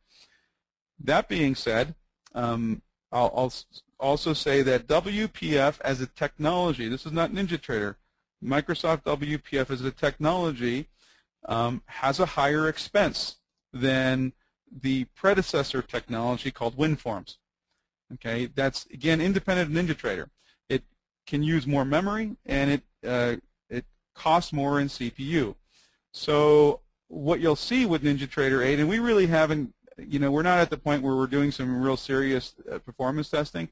That being said, I'll also say that WPF as a technology, this is not NinjaTrader, Microsoft WPF as a technology has a higher expense than the predecessor technology called WinForms. Okay, that's again independent of NinjaTrader. It can use more memory and it costs more in CPU. So what you'll see with NinjaTrader 8, and we really haven't, we're not at the point where we're doing some real serious performance testing,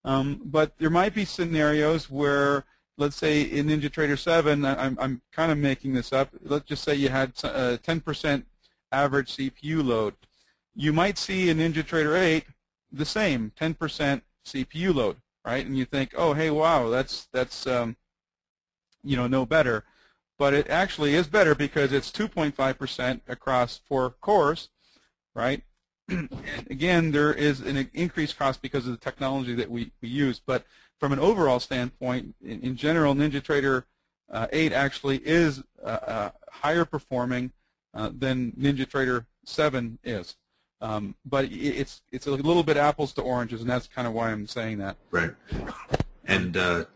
but there might be scenarios where, let's say in NinjaTrader 7, I'm kind of making this up, let's just say you had 10% average CPU load. You might see in NinjaTrader 8 the same, 10% CPU load, right? And you think, oh, hey, wow, that's no better. But it actually is better because it's 2.5% across 4 cores, right? And again, there is an increased cost because of the technology that we use. But from an overall standpoint, in general, NinjaTrader 8 actually is higher performing than NinjaTrader 7 is. But it's a little bit apples to oranges, and that's kind of why I'm saying that. Right. And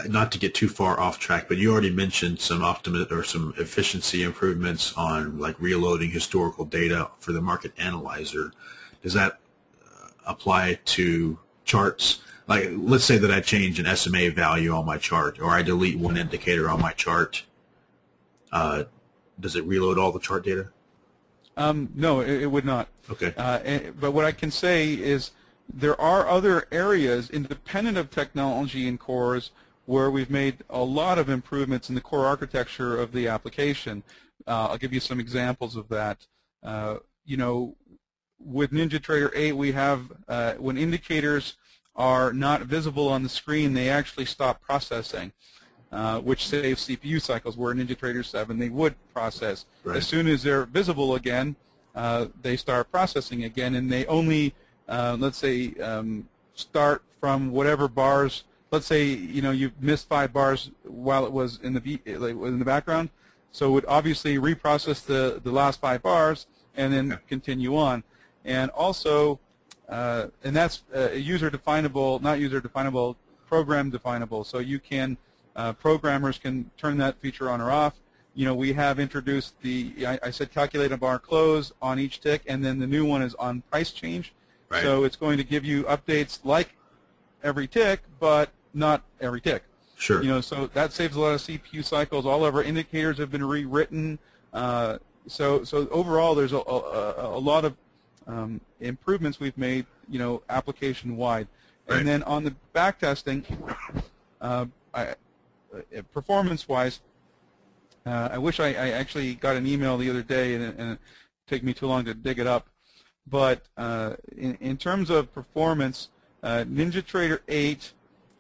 not to get too far off track, but you already mentioned some some efficiency improvements on like reloading historical data for the market analyzer. Does that apply to charts? Like, let's say that I change an SMA value on my chart, or I delete one indicator on my chart. Does it reload all the chart data? No, it would not. Okay. But what I can say is there are other areas independent of technology in cores where we've made a lot of improvements in the core architecture of the application. I'll give you some examples of that. With NinjaTrader 8, we have when indicators are not visible on the screen, they actually stop processing, which saves CPU cycles, where in NinjaTrader 7 they would process. Right. As soon as they're visible again, they start processing again, and they only, let's say, start from whatever bars. Let's say you missed 5 bars while it was in the background, so it would obviously reprocess the last 5 bars and then continue on. And also, and that's user definable, not user definable, program definable. So you can programmers can turn that feature on or off. We have introduced I said calculate a bar close on each tick, and then the new one is on price change. Right. So it's going to give you updates like every tick, but not every tick. Sure. So that saves a lot of CPU cycles. All of our indicators have been rewritten. So overall, there's a lot of improvements we've made, application-wide. Right. And then on the back testing, performance-wise, I wish I actually got an email the other day, and it took me too long to dig it up. But in terms of performance, NinjaTrader 8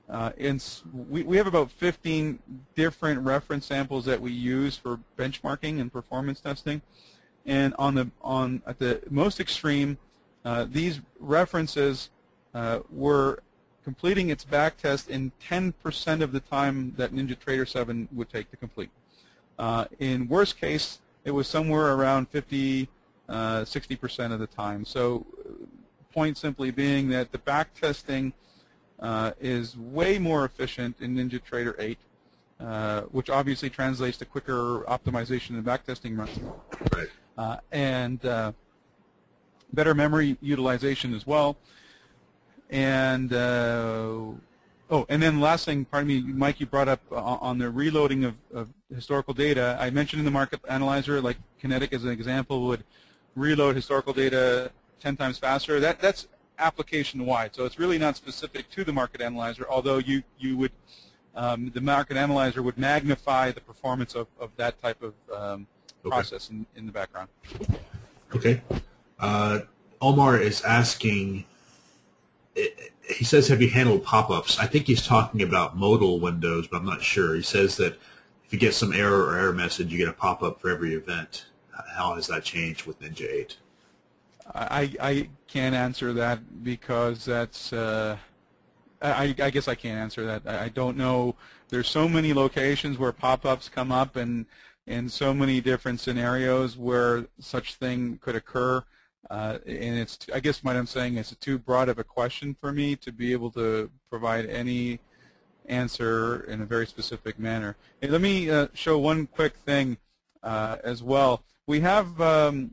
We have about 15 different reference samples that we use for benchmarking and performance testing. And at the most extreme, these references were completing its back test in 10% of the time that NinjaTrader 7 would take to complete. In worst case, it was somewhere around 50, 60% of the time. So point simply being that the back testing is way more efficient in NinjaTrader 8, which obviously translates to quicker optimization and backtesting runs. Right. And better memory utilization as well. And and then last thing, pardon me, Mike, you brought up on the reloading of historical data. I mentioned in the market analyzer, like Kinetic as an example, would reload historical data 10 times faster. That's application-wide, so it's really not specific to the market analyzer, although you would, the market analyzer would magnify the performance of that type of process in the background. Okay. Omar is asking, he says, have you handled pop-ups? I think he's talking about modal windows, but I'm not sure. He says that if you get some error or error message, you get a pop-up for every event. How has that changed with Ninja 8? I can't answer that because that's, I guess I can't answer that. I don't know. There's so many locations where pop-ups come up and so many different scenarios where such thing could occur. And it's, I guess what I'm saying is too broad of a question for me to be able to provide any answer in a very specific manner. Hey, let me show one quick thing as well. We have a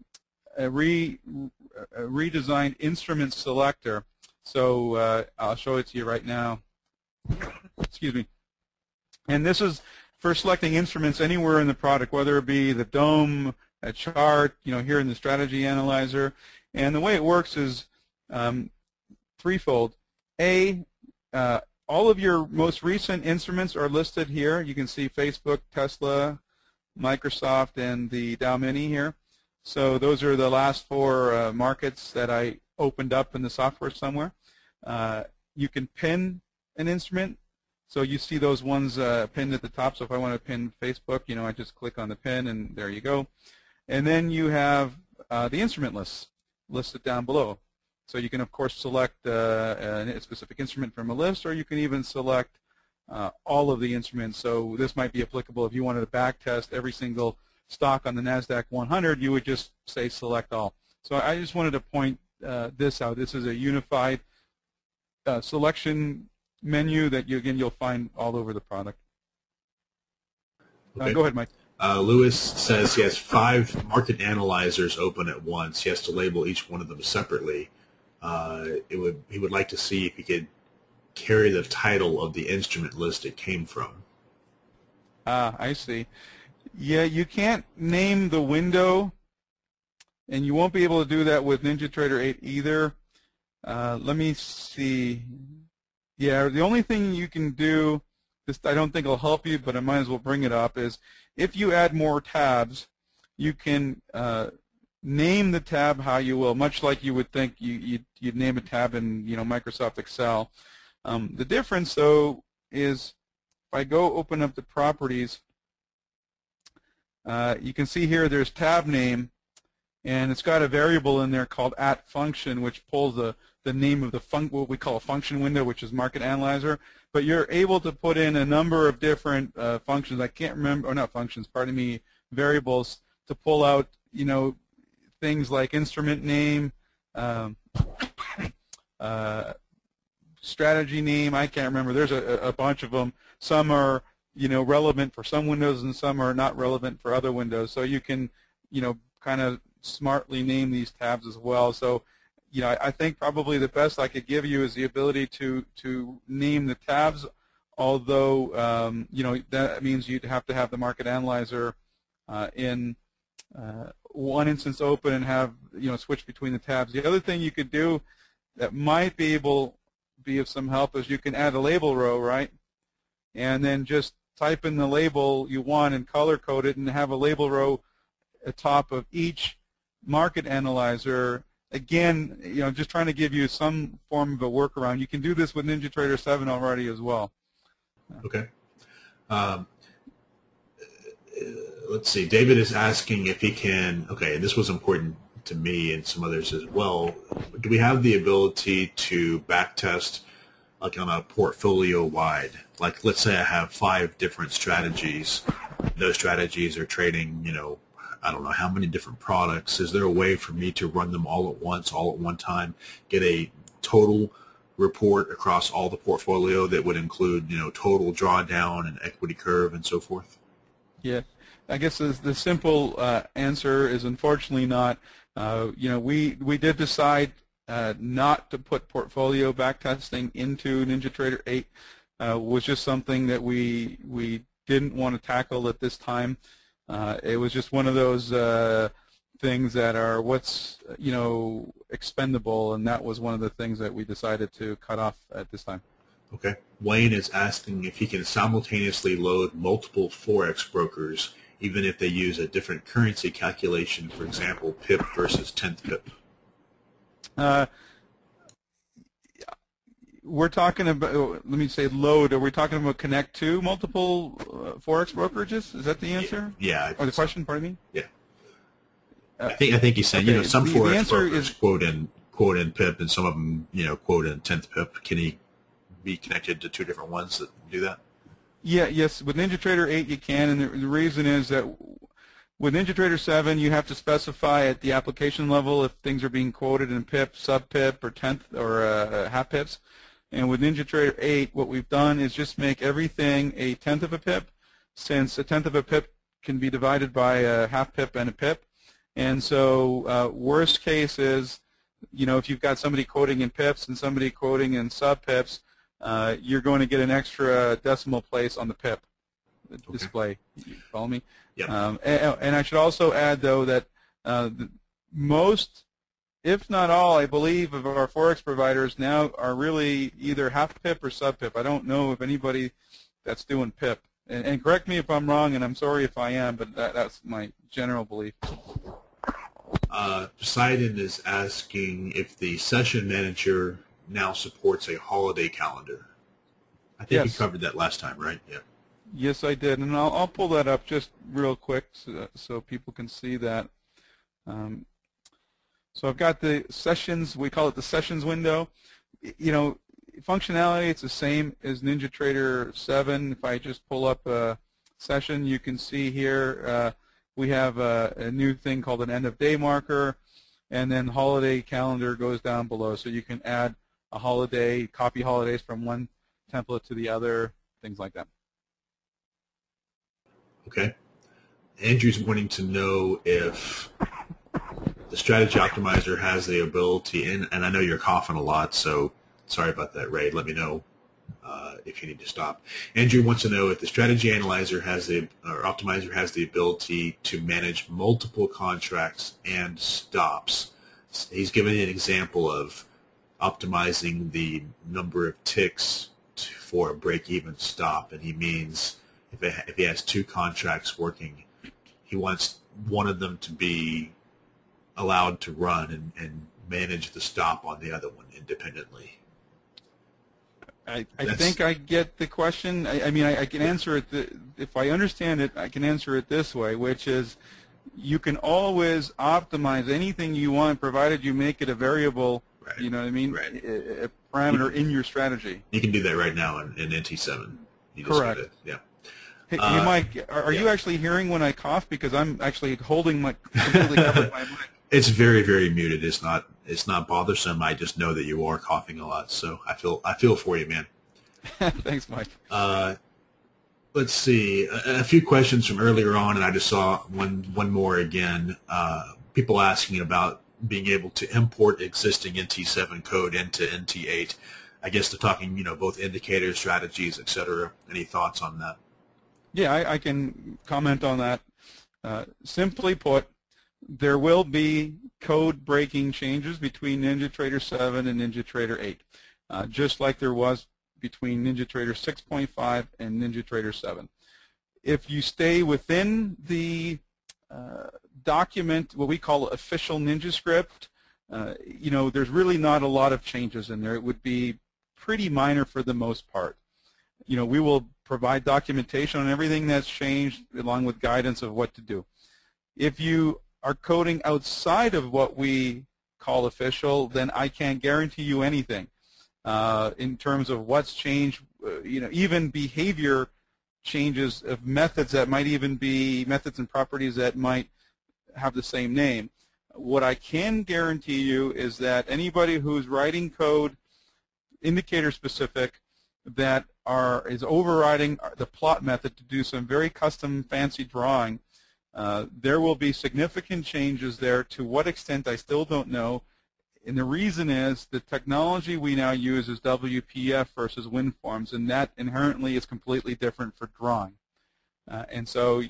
redesigned instrument selector. So I'll show it to you right now. Excuse me. And this is for selecting instruments anywhere in the product, whether it be the DOM, a chart, here in the strategy analyzer. And the way it works is threefold. All of your most recent instruments are listed here. You can see Facebook, Tesla, Microsoft, and the Dow Mini here. So those are the last 4 markets that I opened up in the software somewhere. You can pin an instrument. So you see those ones pinned at the top. So if I want to pin Facebook, I just click on the pin, and there you go. And then you have the instrument lists listed down below. So you can, of course, select a specific instrument from a list, or you can even select all of the instruments. So this might be applicable if you wanted to back test every single stock on the NASDAQ 100, you would just say select all. So I just wanted to point this out. This is a unified selection menu that you'll find all over the product. Okay. Go ahead, Mike. Lewis says he has 5 market analyzers open at once. He has to label each one of them separately. He would like to see if he could carry the title of the instrument list it came from. I see. Yeah, you can't name the window, and you won't be able to do that with NinjaTrader 8 either. Let me see. Yeah, the only thing you can do, this I don't think will help you, but I might as well bring it up, is if you add more tabs, you can name the tab how you will, much like you would think you'd name a tab in Microsoft Excel. The difference, though, is if I go open up the properties, you can see here there's tab name, and it's got a variable in there called @function, which pulls the name of the what we call a function window, which is Market Analyzer. But you're able to put in a number of different functions. I can't remember, or not functions, pardon me, variables to pull out, things like instrument name, strategy name. I can't remember. There's a bunch of them. Some are relevant for some windows, and some are not relevant for other windows. So you can kind of smartly name these tabs as well. So I think probably the best I could give you is the ability to name the tabs, although that means you'd have to have the Market Analyzer in one instance open and have switch between the tabs. The other thing you could do that might be of some help is you can add a label row, right? And then just type in the label you want and color code it, and have a label row at top of each Market Analyzer, again, just trying to give you some form of a workaround. You can do this with NinjaTrader 7 already as well. Okay. Let's see. David is asking if he can. Okay, and this was important to me and some others as well. Do we have the ability to backtest, like on a portfolio wide? Like, let's say I have 5 different strategies. Those strategies are trading, I don't know how many different products. Is there a way for me to run them all at once, all at one time, get a total report across all the portfolio that would include, total drawdown and equity curve and so forth? Yeah, I guess the simple answer is unfortunately not. We did decide not to put portfolio backtesting into NinjaTrader 8. Was just something that we didn't want to tackle at this time. It was just one of those things that are what's expendable, and that was one of the things that we decided to cut off at this time. Okay. Wayne is asking if he can simultaneously load multiple Forex brokers, even if they use a different currency calculation, for example, pip versus 10th pip. We're talking about, let me say load, are we talking about connect to multiple Forex brokerages? Is that the answer? Yeah. Or the question, pardon me? Yeah. I think he's saying, okay, some Forex brokers is, quote in pip and some of them, quote in 10th pip. Can he be connected to 2 different ones that do that? Yeah, yes, with NinjaTrader 8 you can, and the reason is that with NinjaTrader 7 you have to specify at the application level if things are being quoted in pip, sub-pip, or 10th or half pips. And with NinjaTrader 8, what we've done is just make everything a 10th of a pip, since a 10th of a pip can be divided by a half pip and a pip. And so worst case is, if you've got somebody quoting in pips and somebody quoting in sub-pips, you're going to get an extra decimal place on the pip display. You follow me? Yeah. And I should also add, though, that most, if not all, I believe, of our Forex providers now are really either half pip or sub pip. I don't know of anybody that's doing pip. And correct me if I'm wrong, and I'm sorry if I am, but that's my general belief. Poseidon is asking if the session manager now supports a holiday calendar. I think you covered that last time, right? Yeah. Yes, I did, and I'll pull that up just real quick so people can see that. So I've got the sessions, we call it the sessions window. Functionality, it's the same as NinjaTrader 7. If I just pull up a session, you can see here we have a new thing called an end of day marker, and then holiday calendar goes down below. So you can add a holiday, copy holidays from one template to the other, things like that. Okay. Andrew's wanting to know if the strategy optimizer has the ability, and I know you're coughing a lot, so sorry about that, Ray. Let me know if you need to stop. Andrew wants to know if the strategy analyzer optimizer has the ability to manage multiple contracts and stops. He's given an example of optimizing the number of ticks for a break-even stop, and he means if he has 2 contracts working, he wants one of them to be allowed to run and manage the stop on the other one independently. I think I get the question. I mean, I can answer it. If I understand it, I can answer it this way, which is you can always optimize anything you want, provided you make it a variable, right. You know what I mean, right. A parameter in your strategy. You can do that right now in NT7. You just correct. Yeah. Hey, Mike, are you actually hearing when I cough? Because I'm actually holding my completely covered my mic. It's very, very muted. It's not bothersome. I just know that you are coughing a lot, so I feel for you, man. Thanks, Mike. Let's see. A few questions from earlier on, and I just saw one more again. People asking about being able to import existing NT7 code into NT8. I guess they're talking, both indicators, strategies, etc. Any thoughts on that? Yeah, I can comment on that. Simply put, there will be code-breaking changes between NinjaTrader 7 and NinjaTrader 8, just like there was between NinjaTrader 6.5 and NinjaTrader 7. If you stay within the document, what we call official NinjaScript, there's really not a lot of changes in there. It would be pretty minor for the most part. We will provide documentation on everything that's changed along with guidance of what to do. If you are coding outside of what we call official, then I can't guarantee you anything in terms of what's changed. Even behavior changes of methods that might even be methods and properties that might have the same name. What I can guarantee you is that anybody who's writing code indicator specific that is overriding the plot method to do some very custom fancy drawing, there will be significant changes there. To what extent, I still don't know. And the reason is the technology we now use is WPF versus WinForms, and that inherently is completely different for drawing. And so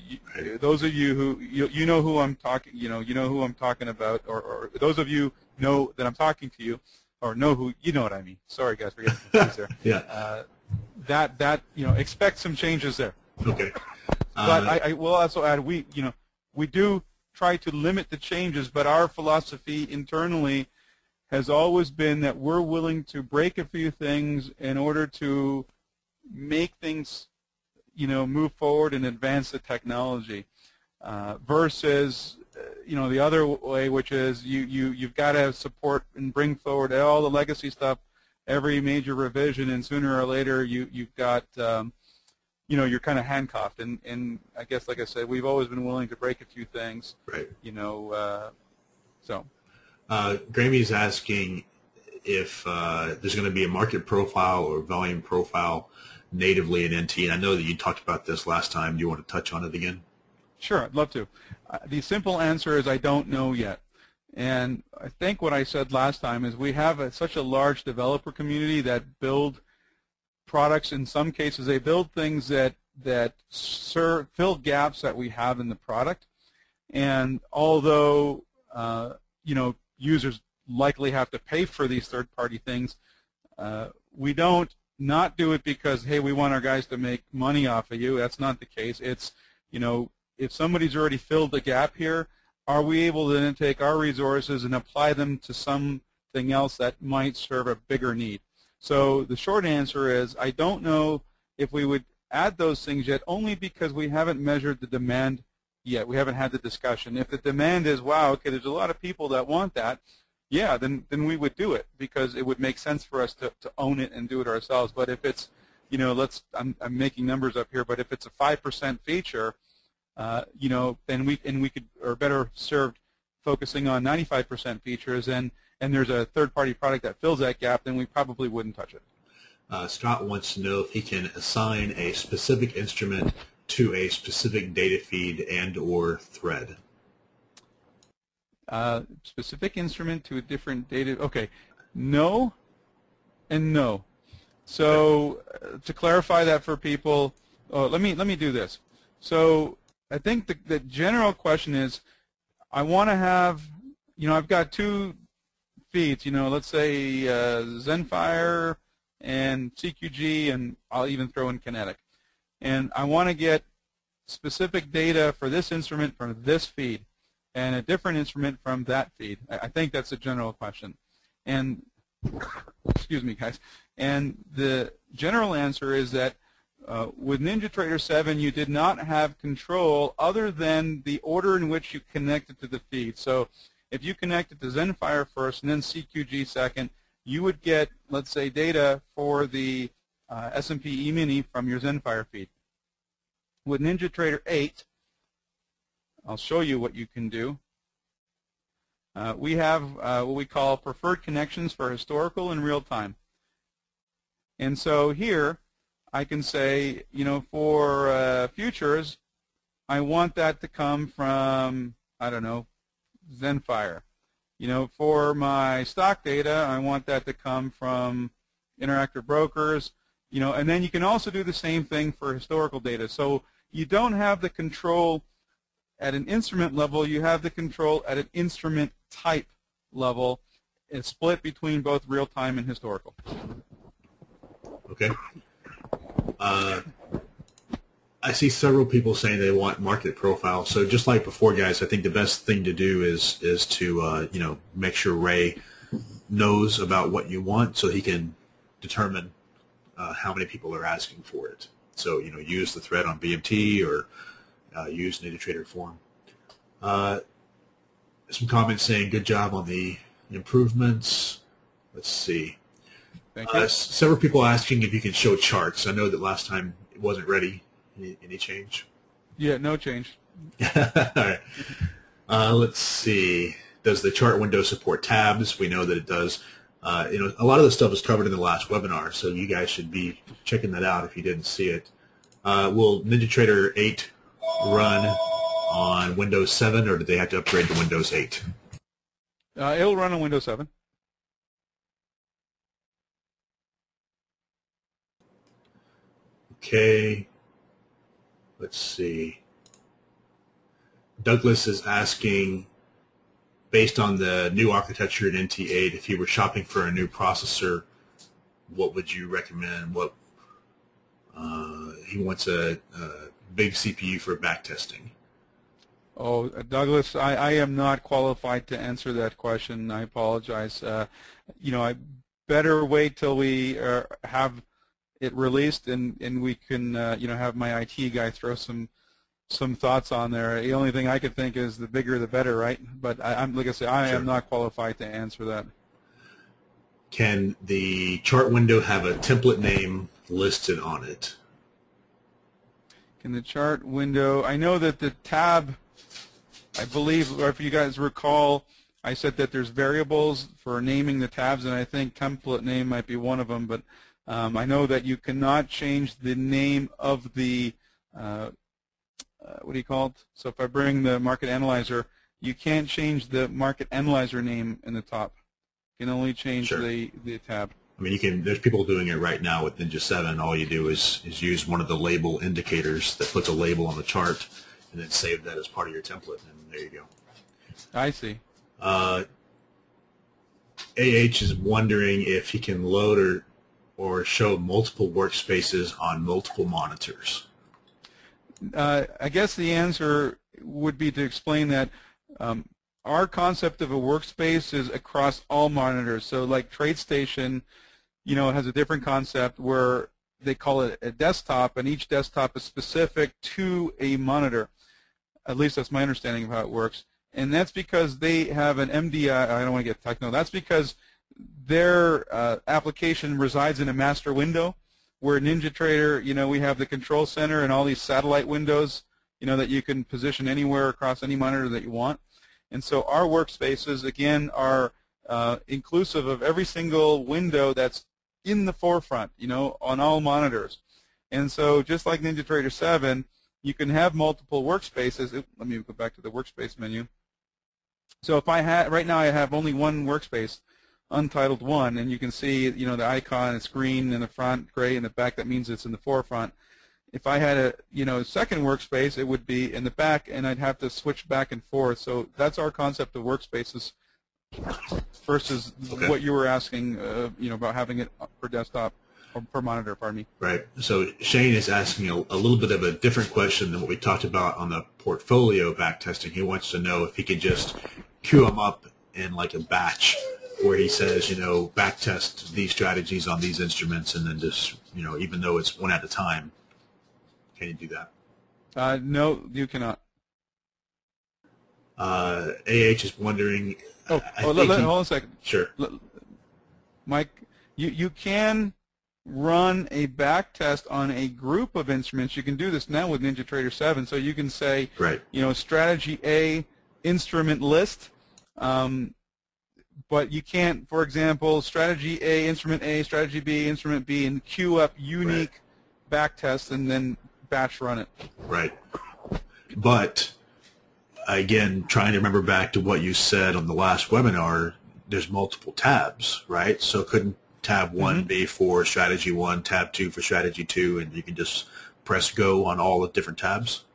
those of you who you know who I'm talking, you know who I'm talking about, or those of you know that I'm talking to you, or know who, you know what I mean. Sorry guys for getting confused there. Yeah. That expect some changes there. Okay. But I will also add, we do try to limit the changes, but our philosophy internally has always been that we're willing to break a few things in order to make things, move forward and advance the technology, versus, the other way, which is you've got to support and bring forward all the legacy stuff, every major revision, and sooner or later you've got, you're kind of handcuffed. And I guess, like I said, we've always been willing to break a few things. Right. So. Grammy's asking if there's going to be a market profile or volume profile natively in NT. And I know that you talked about this last time. Do you want to touch on it again? Sure, I'd love to. The simple answer is I don't know yet. And I think what I said last time is we have such a large developer community that build products. In some cases, they build things that fill gaps that we have in the product. And although, users likely have to pay for these third-party things, we don't not do it because, hey, we want our guys to make money off of you. That's not the case. It's, if somebody's already filled the gap here, are we able to then take our resources and apply them to something else that might serve a bigger need? So the short answer is I don't know if we would add those things yet, only because we haven't measured the demand yet. We haven't had the discussion. If the demand is, wow, okay, there's a lot of people that want that, yeah, then we would do it because it would make sense for us to own it and do it ourselves. But if it's, I'm making numbers up here, but if it's a 5% feature, then we could, or better served focusing on 95% features, and there's a third-party product that fills that gap, then we probably wouldn't touch it. Scott wants to know if he can assign a specific instrument to a specific data feed and or thread. Specific instrument to a different data. Okay, no and no. So to clarify that for people, let me do this. So I think the general question is, I want to have, I've got two feeds, let's say Zenfire and CQG, and I'll even throw in Kinetic. And I want to get specific data for this instrument from this feed and a different instrument from that feed. I think that's a general question. And, excuse me, guys. And the general answer is that with NinjaTrader 7, you did not have control other than the order in which you connected to the feed. So if you connected to Zenfire first and then CQG second, you would get, let's say, data for the S&P E-mini from your Zenfire feed. With NinjaTrader 8, I'll show you what you can do. We have what we call preferred connections for historical and real time. And so here, I can say, for futures, I want that to come from, I don't know, Zenfire. For my stock data, I want that to come from Interactive Brokers, and then you can also do the same thing for historical data. So you don't have the control at an instrument level, you have the control at an instrument type level. It's split between both real-time and historical. Okay. I see several people saying they want market profile. So just like before, guys, I think the best thing to do is to make sure Ray knows about what you want so he can determine how many people are asking for it. So use the thread on BMT or use NinjaTrader form. Some comments saying good job on the improvements. Let's see. Thank you. Several people asking if you can show charts. I know that last time it wasn't ready. Any change? Yeah, no change. All right. Let's see. Does the chart window support tabs? We know that it does. A lot of the stuff was covered in the last webinar, so you guys should be checking that out if you didn't see it. Will NinjaTrader 8 run on Windows 7, or do they have to upgrade to Windows 8? It'll run on Windows 7. Okay. Let's see. Douglas is asking, based on the new architecture in NT8, if you were shopping for a new processor, what would you recommend? He wants a big CPU for back testing. Oh, Douglas, I am not qualified to answer that question. I apologize. I better wait till we have it released, and we can have my IT guy throw some thoughts on there. The only thing I could think is the bigger the better, right? But I'm like I say, I am not qualified to answer that. Can the chart window have a template name listed on it? Can the chart window? I know that the tab, I believe, or if you guys recall, I said that there's variables for naming the tabs, and I think template name might be one of them. But I know that you cannot change the name of the what do you call it? So if I bring the market analyzer, you can't change the market analyzer name in the top. You can only change the tab. I mean, there's people doing it right now with Ninja 7. All you do is use one of the label indicators that puts a label on the chart, and then save that as part of your template, and there you go. I see. AH is wondering if he can load or show multiple workspaces on multiple monitors. I guess the answer would be to explain that our concept of a workspace is across all monitors. So like TradeStation, has a different concept where they call it a desktop, and each desktop is specific to a monitor. At least that's my understanding of how it works. And that's because they have an MDI. I don't want to get technical. That's because their application resides in a master window, where NinjaTrader, we have the control center and all these satellite windows, that you can position anywhere across any monitor that you want. And so our workspaces, again, are inclusive of every single window that's in the forefront, on all monitors. And so just like NinjaTrader 7, you can have multiple workspaces. Let me go back to the workspace menu. So if right now I have only one workspace, untitled 1, and you can see, the icon is green in the front, gray in the back. That means it's in the forefront. If I had a, second workspace, it would be in the back, and I'd have to switch back and forth. So that's our concept of workspaces versus what you were asking, about having it per desktop or per monitor, pardon me. Right. So Shane is asking a little bit of a different question than what we talked about on the portfolio back testing. He wants to know if he could just queue them up in like a batch, where he says, back test these strategies on these instruments, and then just, even though it's one at a time. Can you do that? No, you cannot. AH is wondering. Hold on a second. Sure. Mike, you can run a back test on a group of instruments. You can do this now with NinjaTrader 7. So you can say, right, strategy A, instrument list. But you can't, for example, strategy A, strategy B, instrument B, and queue up unique back tests and then batch run it. Right. But, again, trying to remember back to what you said on the last webinar, there's multiple tabs, right? So couldn't tab 1 be for strategy 1, tab 2 for strategy 2, and you can just press go on all the different tabs?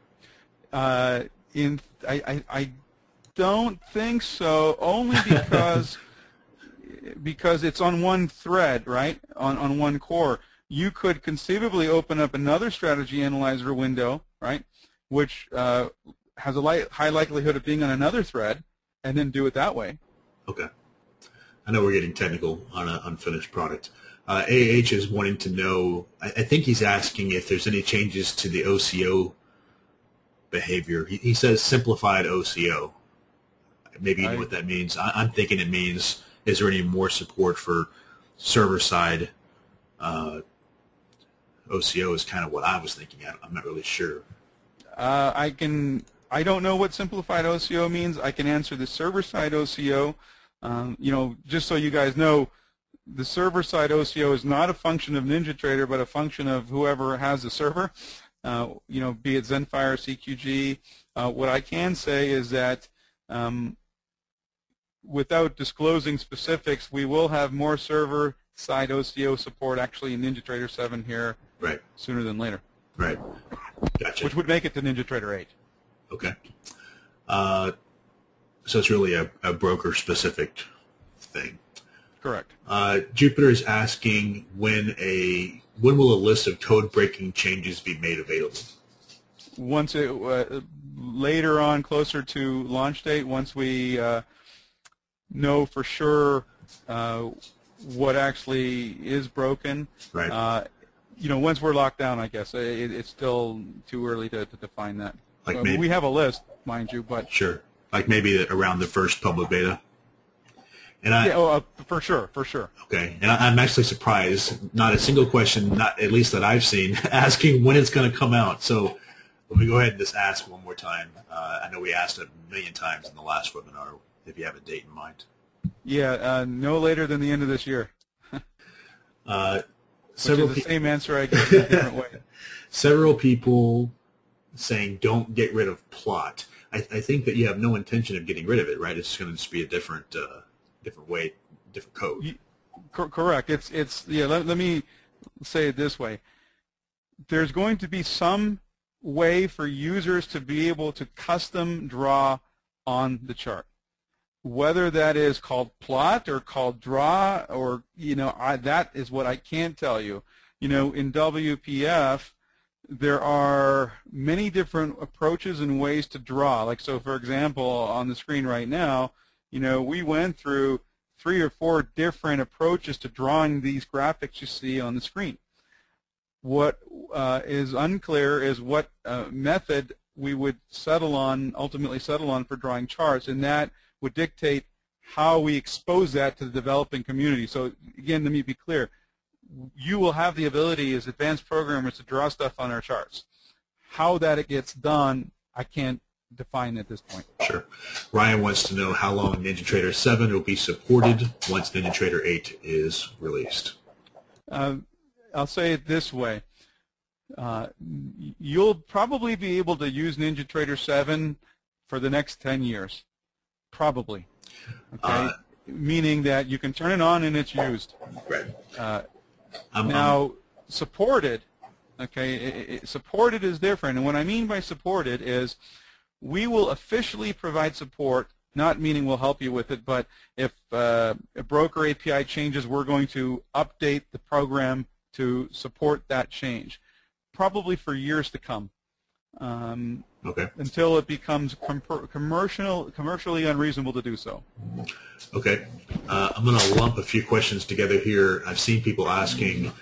I don't think so, only because it's on one thread, right, on one core. you could conceivably open up another strategy analyzer window, right, which has a high likelihood of being on another thread, and then do it that way. Okay. I know we're getting technical on an unfinished product. AH is wanting to know, I think he's asking if there's any changes to the OCO behavior. He says simplified OCO. Maybe you know what that means. I'm thinking it means, is there any more support for server-side OCO is kind of what I was thinking. I'm not really sure. I don't know what simplified OCO means. I can answer the server-side OCO. Just so you guys know, the server-side OCO is not a function of NinjaTrader, but a function of whoever has the server. Be it Zenfire, CQG. What I can say is that without disclosing specifics, we will have more server-side OCO support actually in NinjaTrader 7 here sooner than later. Right. Gotcha. Which would make it to NinjaTrader 8. Okay. So it's really a broker-specific thing. Correct. Jupiter is asking when will a list of code-breaking changes be made available? Once later on, closer to launch date, once we know for sure what actually is broken. Right. Once we're locked down, I guess it's still too early to define that. Like maybe, we have a list, mind you, but sure. Like maybe around the first public beta. And for sure. Okay, and I'm actually surprised. Not a single question, not at least that I've seen, asking when it's going to come out. So let me go ahead and just ask one more time. I know we asked a million times in the last webinar. If you have a date in mind. Yeah, no later than the end of this year. Which is the same answer I gave in a different way. Several people saying don't get rid of plot. I think that you have no intention of getting rid of it, right? It's going to just be a different way, different code. Correct. It's yeah. Let me say it this way. There's going to be some way for users to be able to custom draw on the chart. Whether that is called plot or called draw, or that is what I can't tell you. In WPF, there are many different approaches and ways to draw. Like so, for example, on the screen right now, we went through 3 or 4 different approaches to drawing these graphics you see on the screen. What is unclear is what method we would ultimately settle on for drawing charts, and that would dictate how we expose that to the developing community. So again, let me be clear. You will have the ability as advanced programmers to draw stuff on our charts. How that gets done, I can't define at this point. Sure. Ryan wants to know how long NinjaTrader 7 will be supported once NinjaTrader 8 is released. I'll say it this way. You'll probably be able to use NinjaTrader 7 for the next 10 years. Probably. Okay? Meaning that you can turn it on and it's used. Right. Now, supported, okay, supported is different. And what I mean by supported is we will officially provide support, not meaning we'll help you with it, but if a broker API changes, we're going to update the program to support that change, probably for years to come. Until it becomes commercially unreasonable to do so. Okay. I'm going to lump a few questions together here. I've seen people asking,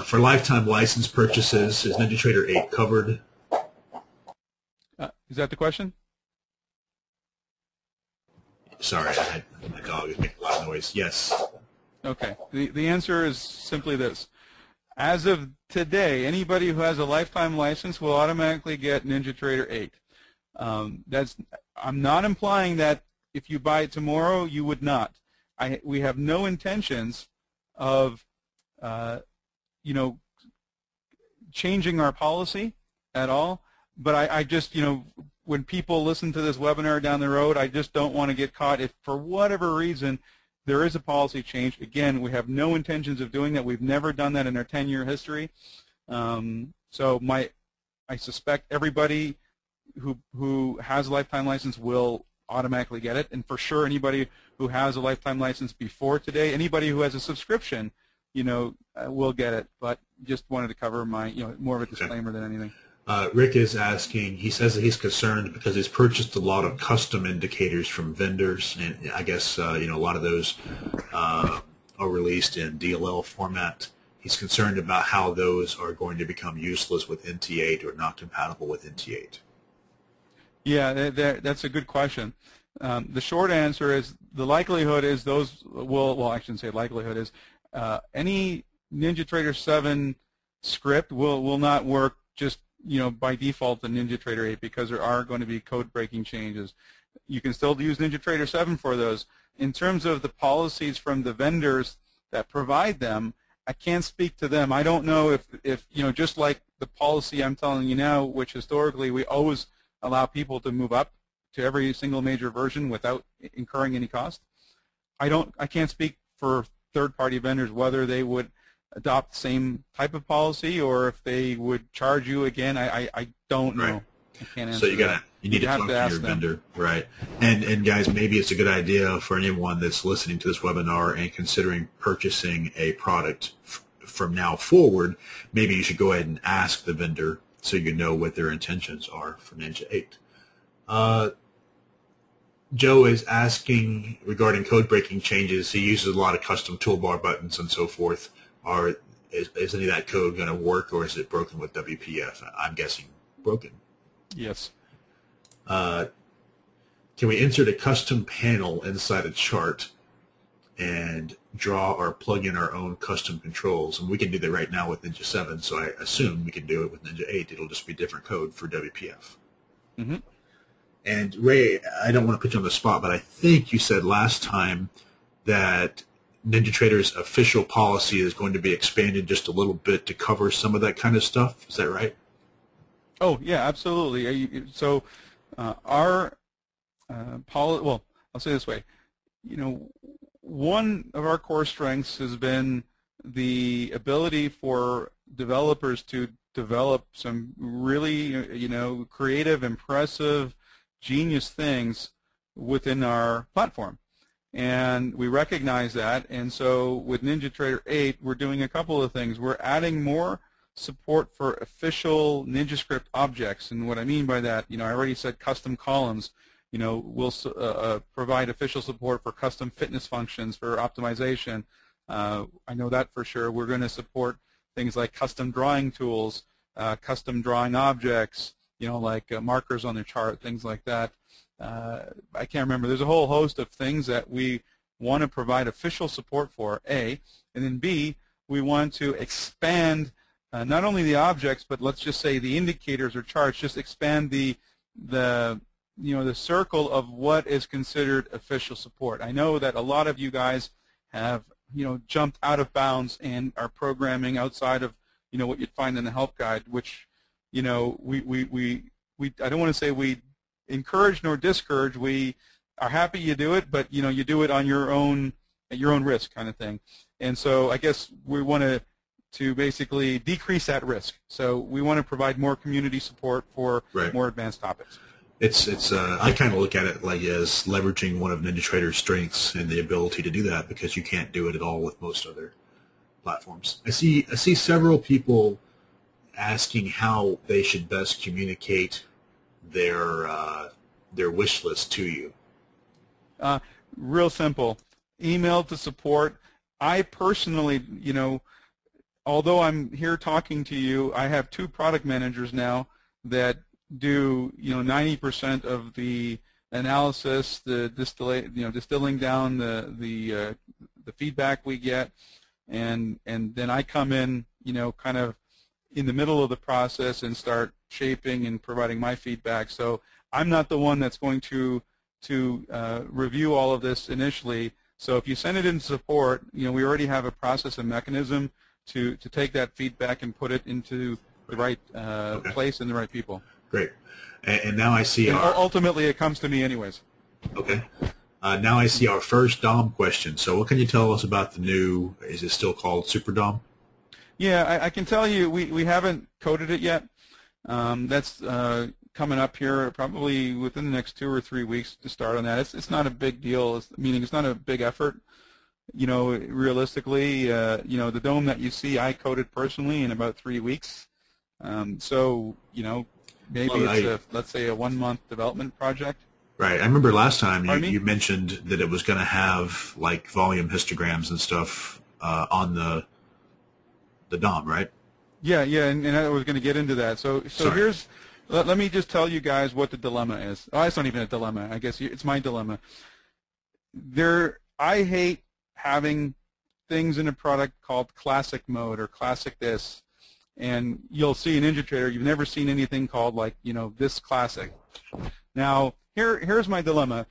for lifetime license purchases, is NinjaTrader 8 covered? Is that the question? Sorry, my dog is making a lot of noise. Yes. Okay. The answer is simply this. As of today, anybody who has a lifetime license will automatically get NinjaTrader 8. I'm not implying that if you buy it tomorrow, you would not. We have no intentions of, changing our policy at all. But I just, when people listen to this webinar down the road, I just don't want to get caught if, for whatever reason, there is a policy change. Again, we have no intentions of doing that. We've never done that in our 10-year history. So I suspect everybody who has a lifetime license will automatically get it. And for sure, anybody who has a lifetime license before today, anybody who has a subscription will get it. But just wanted to cover my, more of a disclaimer than anything. Rick is asking, he says that he's concerned because he's purchased a lot of custom indicators from vendors, and I guess, a lot of those are released in DLL format. He's concerned about how those are going to become useless with NT8 or not compatible with NT8. Yeah, that's a good question. The short answer is the likelihood is those will, I shouldn't say likelihood is, any NinjaTrader 7 script will not work just by default in NinjaTrader 8 because there are going to be code breaking changes. You can still use NinjaTrader 7 for those. In terms of the policies from the vendors that provide them, I can't speak to them. I don't know if just like the policy I'm telling you now, which historically we always allow people to move up to every single major version without incurring any cost. I can't speak for third-party vendors whether they would adopt the same type of policy or if they would charge you again. I don't know. Right. I can't answer so you need to talk to your them. vendor, right? And guys, maybe it's a good idea for anyone that's listening to this webinar and considering purchasing a product from now forward. Maybe you should go ahead and ask the vendor so you know what their intentions are for Ninja 8. Joe is asking regarding code breaking changes. He uses a lot of custom toolbar buttons and so forth. Is any of that code going to work, or is it broken with WPF? I'm guessing broken. Yes. Can we insert a custom panel inside a chart and draw or plug in our own custom controls? And we can do that right now with Ninja 7, so I assume we can do it with Ninja 8. It'll just be different code for WPF. Mm-hmm. And Ray, I don't want to put you on the spot, but I think you said last time that NinjaTrader's official policy is going to be expanded just a little bit to cover some of that kind of stuff. Is that right? Oh, yeah, absolutely. So our policy, well, I'll say it this way. One of our core strengths has been the ability for developers to develop some really, creative, impressive, genius things within our platform. And we recognize that, and so with NinjaTrader 8, we're doing a couple of things. We're adding more support for official NinjaScript objects, and what I mean by that, I already said custom columns. We'll provide official support for custom fitness functions for optimization. I know that for sure. We're going to support things like custom drawing tools, custom drawing objects, like markers on the chart, things like that. I can't remember. There's a whole host of things that we want to provide official support for, A, and then B, we want to expand not only the objects, but let's just say the indicators or charts, just expand the circle of what is considered official support. I know that a lot of you guys have, jumped out of bounds and are programming outside of, what you'd find in the help guide, which, I don't want to say we encourage nor discourage. We are happy you do it, but you do it on your own at your own risk, kind of thing. And so I guess we want to basically decrease that risk. So we want to provide more community support for more advanced topics. It's I kind of look at it like as leveraging one of NinjaTrader's strengths and the ability to do that, because you can't do it at all with most other platforms. I see several people asking how they should best communicate their wish list to you. Real simple. Email to support. I personally, although I'm here talking to you, I have 2 product managers now that do 90% of the analysis, the distilling down the feedback we get, and then I come in, kind of in the middle of the process and start shaping and providing my feedback. So I'm not the one that's going to review all of this initially. So if you send it in support, we already have a process and mechanism to take that feedback and put it into the right place and the right people. Great. And now I see ultimately it comes to me anyways. Okay. Now I see our first DOM question. So what can you tell us about the new, is it still called Super DOM? Yeah, I can tell you we haven't coded it yet. That's coming up here probably within the next 2 or 3 weeks to start on that. It's not a big deal, meaning it's not a big effort. realistically, the dome that you see, I coded personally in about 3 weeks. So, maybe Well, it's let's say a 1-month development project. right. I remember last time Pardon me? you mentioned that it was going to have like volume histograms and stuff on the DOM, right? Yeah, and I was going to get into that. So Sorry. let me just tell you guys what the dilemma is. Oh, it's not even a dilemma. I guess it's my dilemma. I hate having things in a product called classic mode or classic this, and you'll see in NinjaTrader you've never seen anything called like this classic. Now here's my dilemma.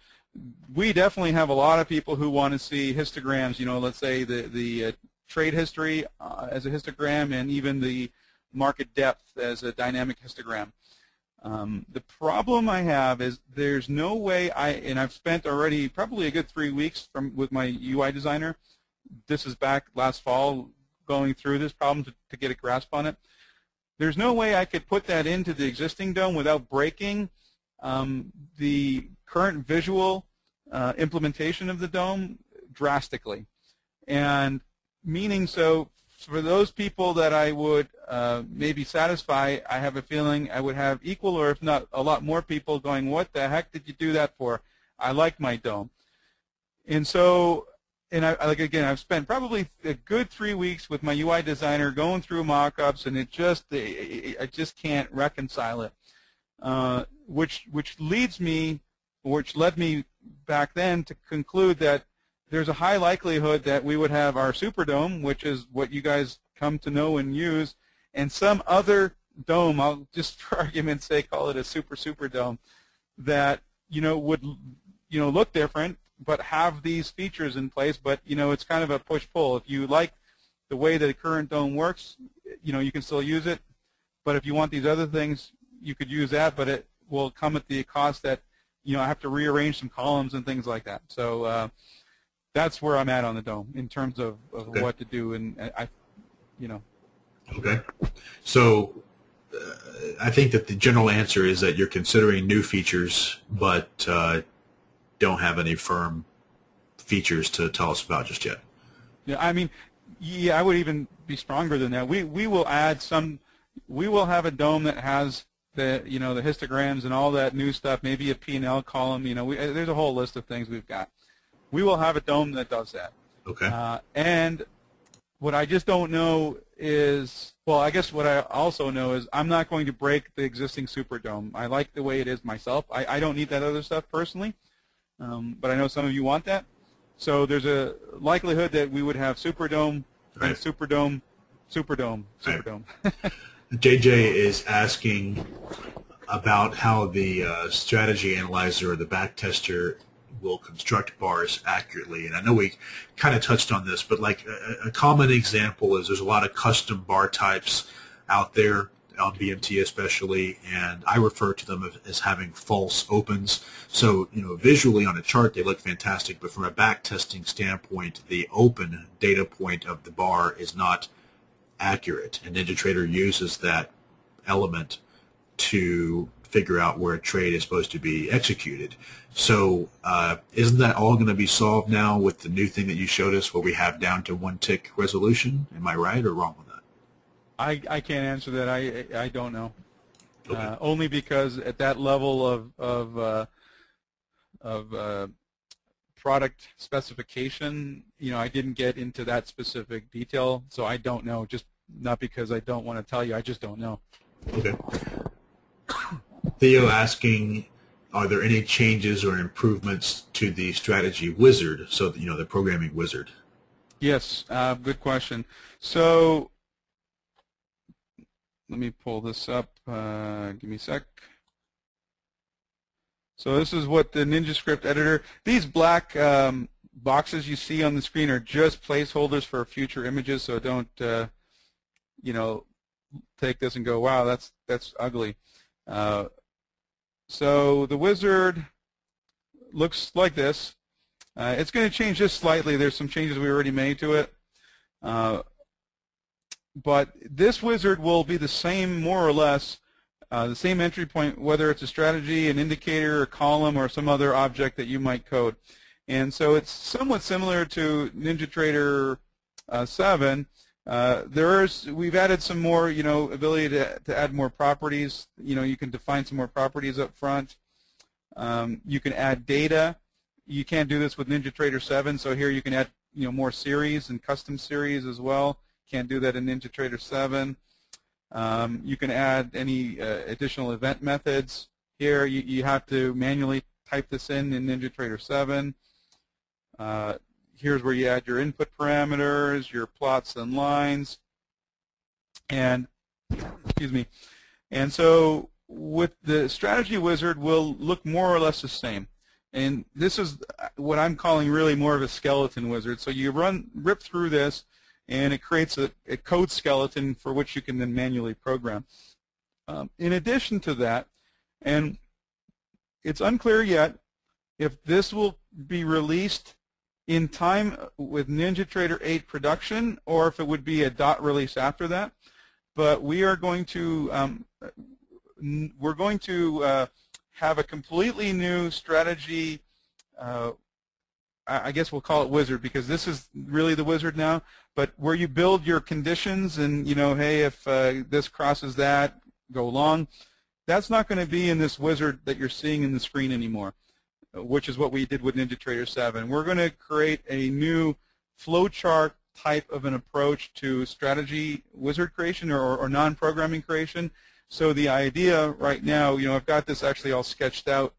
We definitely have a lot of people who want to see histograms. Let's say the trade history as a histogram, and even the market depth as a dynamic histogram. The problem I have is there's no way and I've spent already probably a good 3 weeks with my UI designer. This is back last fall going through this problem to get a grasp on it. There's no way I could put that into the existing dome without breaking the current visual implementation of the dome drastically. And meaning, so for those people that I would maybe satisfy, I have a feeling I would have equal, or if not a lot more people going, what the heck did you do that for? I like my dome. And so, again, I've spent probably a good 3 weeks with my UI designer going through mock-ups, and I just can't reconcile it, which led me back then to conclude that there's a high likelihood that we would have our Superdome, which is what you guys come to know and use, and some other dome, I'll just for argument's sake call it a Superdome, that would look different but have these features in place. But it's kind of a push-pull. If you like the way that the current dome works, you can still use it. But if you want these other things, you could use that, but it will come at the cost that I have to rearrange some columns and things like that. So that's where I'm at on the dome in terms of Okay. what to do, and Okay. So I think that the general answer is that you're considering new features, but don't have any firm features to tell us about just yet. Yeah, I would even be stronger than that. We will add some. We will have a dome that has the the histograms and all that new stuff. Maybe a P&L column. There's a whole list of things we've got. We will have a dome that does that. Okay. And what I just don't know is, well, I guess what I also know is I'm not going to break the existing Superdome. I like the way it is myself. I don't need that other stuff personally, but I know some of you want that. So there's a likelihood that we would have Superdome, Right. and Superdome. Right. JJ is asking about how the strategy analyzer or the back tester will construct bars accurately. And I know we kind of touched on this, but like a common example is there's a lot of custom bar types out there, on BMT especially, and I refer to them as having false opens. So, visually on a chart they look fantastic, but from a back testing standpoint, the open data point of the bar is not accurate, and NinjaTrader uses that element to figure out where a trade is supposed to be executed. So isn't that all going to be solved now with the new thing that you showed us where we have down to 1 tick resolution? Am I right or wrong on that? I can't answer that. I don't know. Okay. Only because at that level of product specification, I didn't get into that specific detail, so I don't know. Just not because I don't want to tell you, I just don't know. Okay. Theo asking, are there any changes or improvements to the strategy wizard, so the programming wizard? Yes, good question. So let me pull this up. Give me a sec. So this is what the NinjaScript editor, these black boxes you see on the screen are just placeholders for future images, so don't take this and go, wow, that's ugly. So the wizard looks like this. It's going to change just slightly. There's some changes we already made to it. But this wizard will be the same, more or less, the same entry point, whether it's a strategy, an indicator, a column, or some other object that you might code. And so it's somewhat similar to NinjaTrader 7. We've added some more, ability to add more properties. You can define some more properties up front. You can add data. You can't do this with NinjaTrader 7, so here you can add more series and custom series as well. Can't do that in NinjaTrader 7. You can add any additional event methods. Here you have to manually type this in NinjaTrader 7. Here's where you add your input parameters, your plots and lines, and excuse me. And so with the strategy wizard, will look more or less the same. And this is what I'm calling really more of a skeleton wizard. So you rip through this, and it creates a code skeleton for which you can then manually program. In addition to that, and it's unclear yet if this will be released in time with NinjaTrader 8 production, or if it would be a dot release after that. But we are going to have a completely new strategy. I guess we'll call it wizard, because this is really the wizard now. But where you build your conditions, and hey, if this crosses that, go long. That's not going to be in this wizard that you're seeing in the screen anymore, which is what we did with NinjaTrader 7. We're going to create a new flowchart type of an approach to strategy wizard creation or non-programming creation. So the idea right now, I've got this actually all sketched out,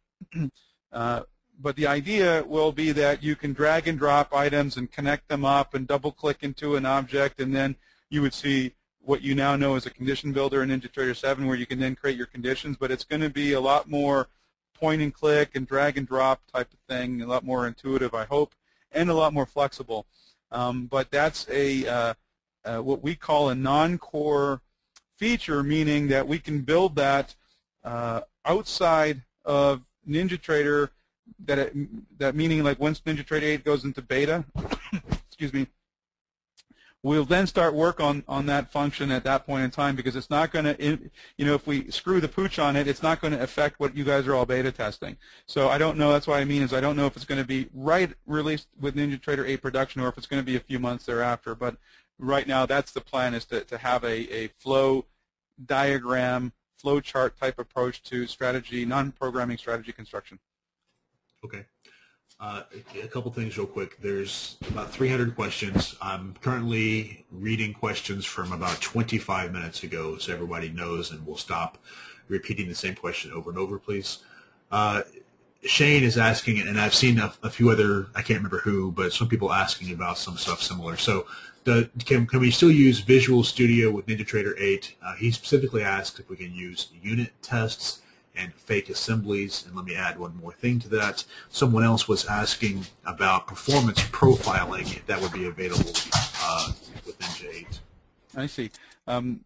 but the idea will be that you can drag and drop items and connect them up and double-click into an object, and then you would see what you now know as a condition builder in NinjaTrader 7, where you can then create your conditions. But it's going to be a lot more point and click and drag and drop type of thing, a lot more intuitive, I hope, and a lot more flexible. But that's what we call a non-core feature, meaning that we can build that outside of NinjaTrader. That meaning, like, once NinjaTrader 8 goes into beta, excuse me, we'll then start work on that function at that point in time, because it's not going to, if we screw the pooch on it, it's not going to affect what you guys are all beta testing. So I don't know. That's what I mean, is I don't know if it's going to be released with NinjaTrader 8 production, or if it's going to be a few months thereafter. But right now, that's the plan, is to have a flow diagram, flow chart type approach to strategy, non-programming strategy construction. Okay. A couple things real quick. There's about 300 questions. I'm currently reading questions from about 25 minutes ago, so everybody knows, and we'll stop repeating the same question over and over, please. Shane is asking, and I've seen a few other, I can't remember who, but some people asking about some stuff similar. So can we still use Visual Studio with NinjaTrader 8? He specifically asked if we can use unit tests and fake assemblies. And let me add one more thing to that. Someone else was asking about performance profiling, if that would be available with Ninja 8. I see.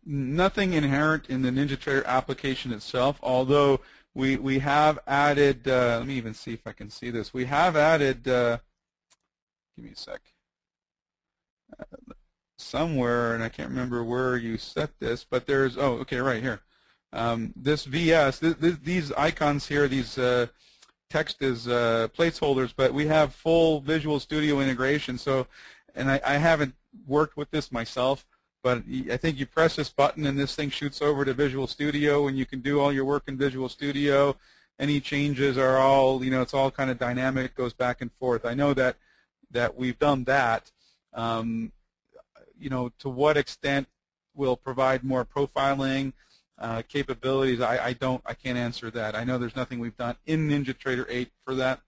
Nothing inherent in the NinjaTrader application itself, although we have added, let me even see if I can see this. We have added, give me a sec, somewhere, and I can't remember where you set this, but there's, oh, okay, right here. This VS, these icons here, these text is placeholders, but we have full Visual Studio integration. So, and I haven't worked with this myself, but I think you press this button and this thing shoots over to Visual Studio, and you can do all your work in Visual Studio. Any changes are all, it's all kind of dynamic, goes back and forth. I know that we've done that. To what extent will provide more profiling capabilities, I can't answer that. I know there's nothing we've done in NinjaTrader 8 for that,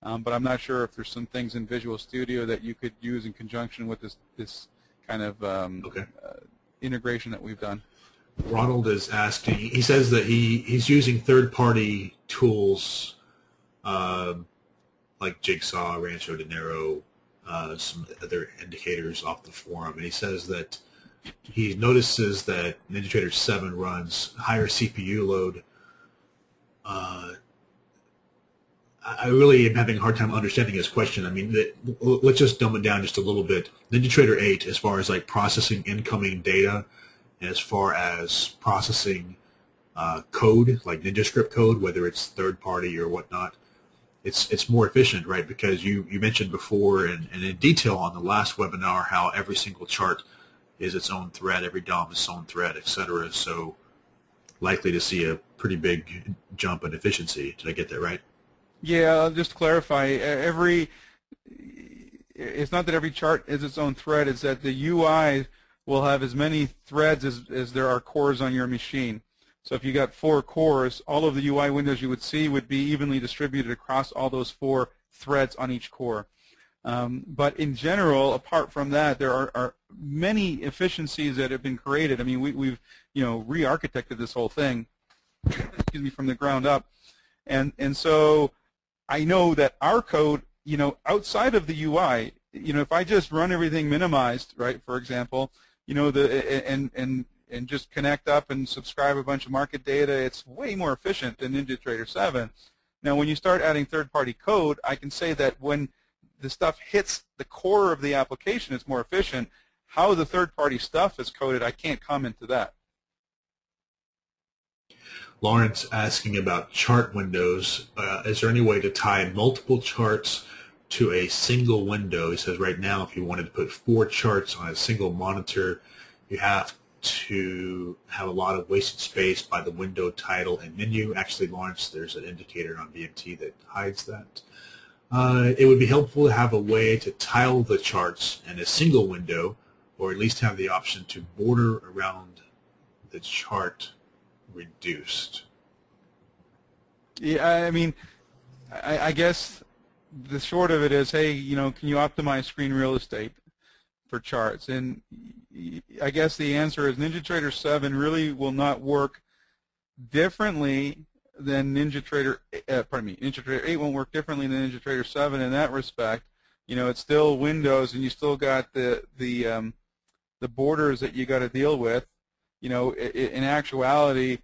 but I'm not sure if there's some things in Visual Studio that you could use in conjunction with this kind of integration that we've done. Ronald is asking, he says that he's using third-party tools like Jigsaw, Rancho Dinero, some other indicators off the forum, and he says that he notices that NinjaTrader 7 runs higher CPU load. I really am having a hard time understanding his question. I mean, let's just dumb it down just a little bit. NinjaTrader 8, as far as like processing incoming data, as far as processing code, like NinjaScript code, whether it's third-party or whatnot, it's more efficient, right? Because you mentioned before and in detail on the last webinar how every single chart is its own thread, every DOM is its own thread, etc. So likely to see a pretty big jump in efficiency. Did I get that right? Yeah, just to clarify, it's not that every chart is its own thread, it's that the UI will have as many threads as there are cores on your machine. So if you got 4 cores, all of the UI windows you would see would be evenly distributed across all those 4 threads on each core. But in general, apart from that, there are many efficiencies that have been created. I mean, we've re-architected this whole thing, excuse me, from the ground up, and so I know that our code, outside of the UI, if I just run everything minimized, right, for example, and just connect up and subscribe a bunch of market data, it's way more efficient than NinjaTrader 7. Now, when you start adding third-party code, I can say that when the stuff hits the core of the application, it's more efficient. How the third-party stuff is coded, I can't comment to that. Lawrence asking about chart windows. Is there any way to tie multiple charts to a single window? He says right now if you wanted to put 4 charts on a single monitor, you have to have a lot of wasted space by the window title and menu. Actually, Lawrence, there's an indicator on BMT that hides that. It would be helpful to have a way to tile the charts in a single window, or at least have the option to border around the chart reduced. Yeah, I mean, I guess the short of it is, hey, can you optimize screen real estate for charts? And I guess the answer is NinjaTrader 7 really will not work differently than NinjaTrader, NinjaTrader 8 won't work differently than NinjaTrader 7 in that respect. It's still Windows, and you still got the borders that you got to deal with. In actuality,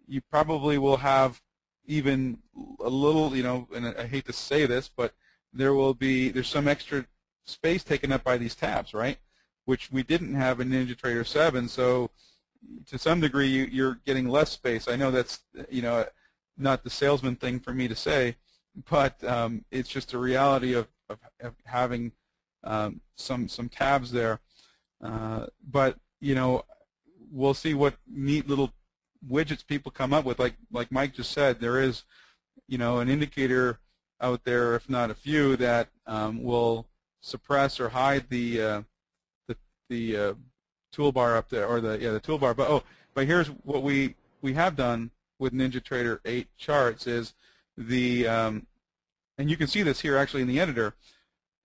you probably will have even a little, and I hate to say this, but there's some extra space taken up by these tabs, right? Which we didn't have in NinjaTrader 7. So to some degree, you're getting less space. I know that's not the salesman thing for me to say, but it's just a reality of having some tabs there. But we'll see what neat little widgets people come up with. Like Mike just said, there is an indicator out there, if not a few, that will suppress or hide the toolbar up there, or the toolbar. But here's what we have done with NinjaTrader 8 charts is and you can see this here actually in the editor.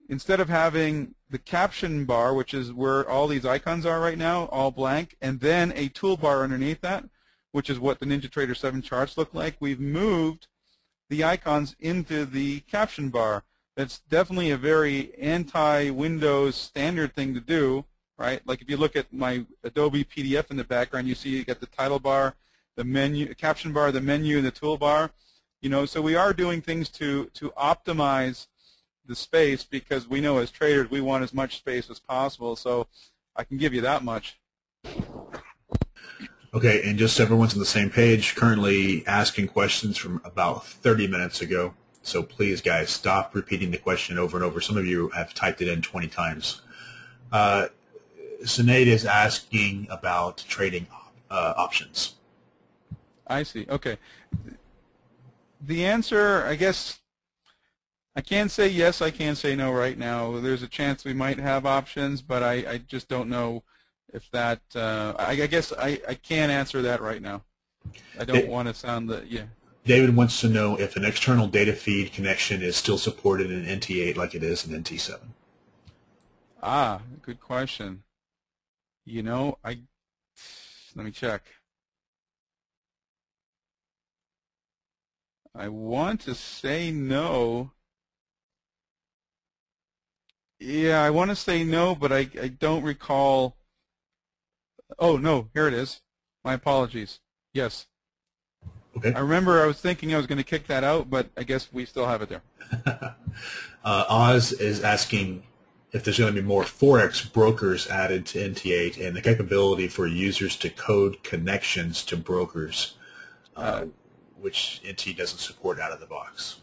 Instead of having the caption bar, which is where all these icons are right now, all blank, and then a toolbar underneath that, which is what the NinjaTrader 7 charts look like, we've moved the icons into the caption bar. That's definitely a very anti-Windows standard thing to do, right? Like if you look at my Adobe PDF in the background, you see you get the title bar, the menu, caption bar, the menu, and the toolbar. So we are doing things to optimize the space, because we know as traders we want as much space as possible. So I can give you that much. Okay, and just so everyone's on the same page, currently asking questions from about 30 minutes ago. So please, guys, stop repeating the question over and over. Some of you have typed it in 20 times. Sinead is asking about trading options. I see. Okay. The answer, I guess, I can't say yes, I can't say no right now. There's a chance we might have options, but I just don't know if that, I guess I can't answer that right now. I don't want to sound that, yeah. David wants to know if an external data feed connection is still supported in NT8 like it is in NT7. Ah, good question. Let me check. I want to say no. Yeah, I want to say no, but I don't recall. Oh, no, here it is. My apologies. Yes. Okay. I remember I was thinking I was going to kick that out, but I guess we still have it there. Oz is asking if there's going to be more Forex brokers added to NT8 and the capability for users to code connections to brokers, which NT doesn't support out of the box.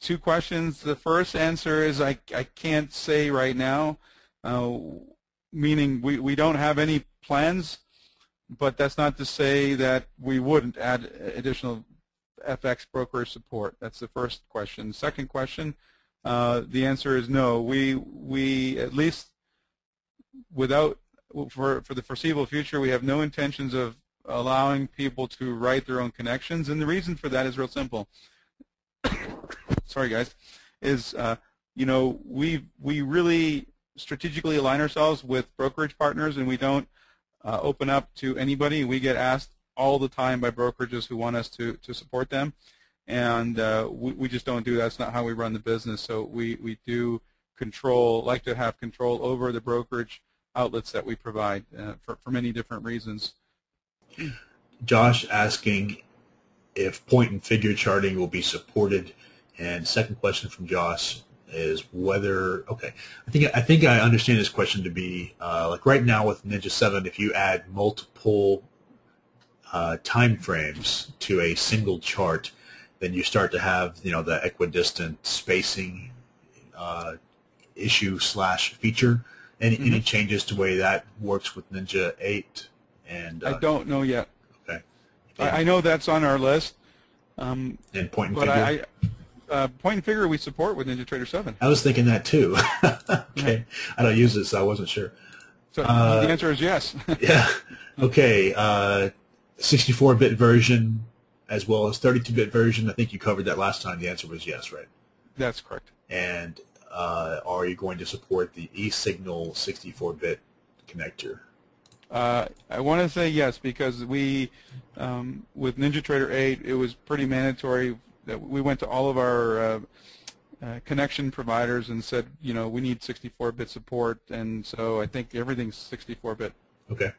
2 questions. The first answer is I can't say right now, meaning we don't have any plans, but that's not to say that we wouldn't add additional FX broker support. That's the first question. Second question, the answer is no. We at least for the foreseeable future, we have no intentions of allowing people to write their own connections, and the reason for that is real simple. Sorry, guys, is we really strategically align ourselves with brokerage partners, and we don't open up to anybody. We get asked all the time by brokerages who want us to support them, and we just don't do that. That's not how we run the business. So we do like to have control over the brokerage outlets that we provide for many different reasons. Josh asking if point and figure charting will be supported, and second question from Josh is whether, okay, I think I understand this question to be like right now with Ninja 7, if you add multiple time frames to a single chart, then you start to have the equidistant spacing issue / feature. Any changes to the way that works with Ninja 8? And I don't know yet. Okay. I know that's on our list. And point and but figure? Point and figure we support with NinjaTrader 7. I was thinking that too. Okay. Yeah. I don't use it, so I wasn't sure. So the answer is yes. Yeah. Okay. 64-bit version as well as 32-bit version. I think you covered that last time. The answer was yes, right? That's correct. And are you going to support the eSignal 64-bit connector? I want to say yes, because we, with NinjaTrader 8, it was pretty mandatory that we went to all of our connection providers and said, we need 64-bit support, and so I think everything's 64-bit. Okay.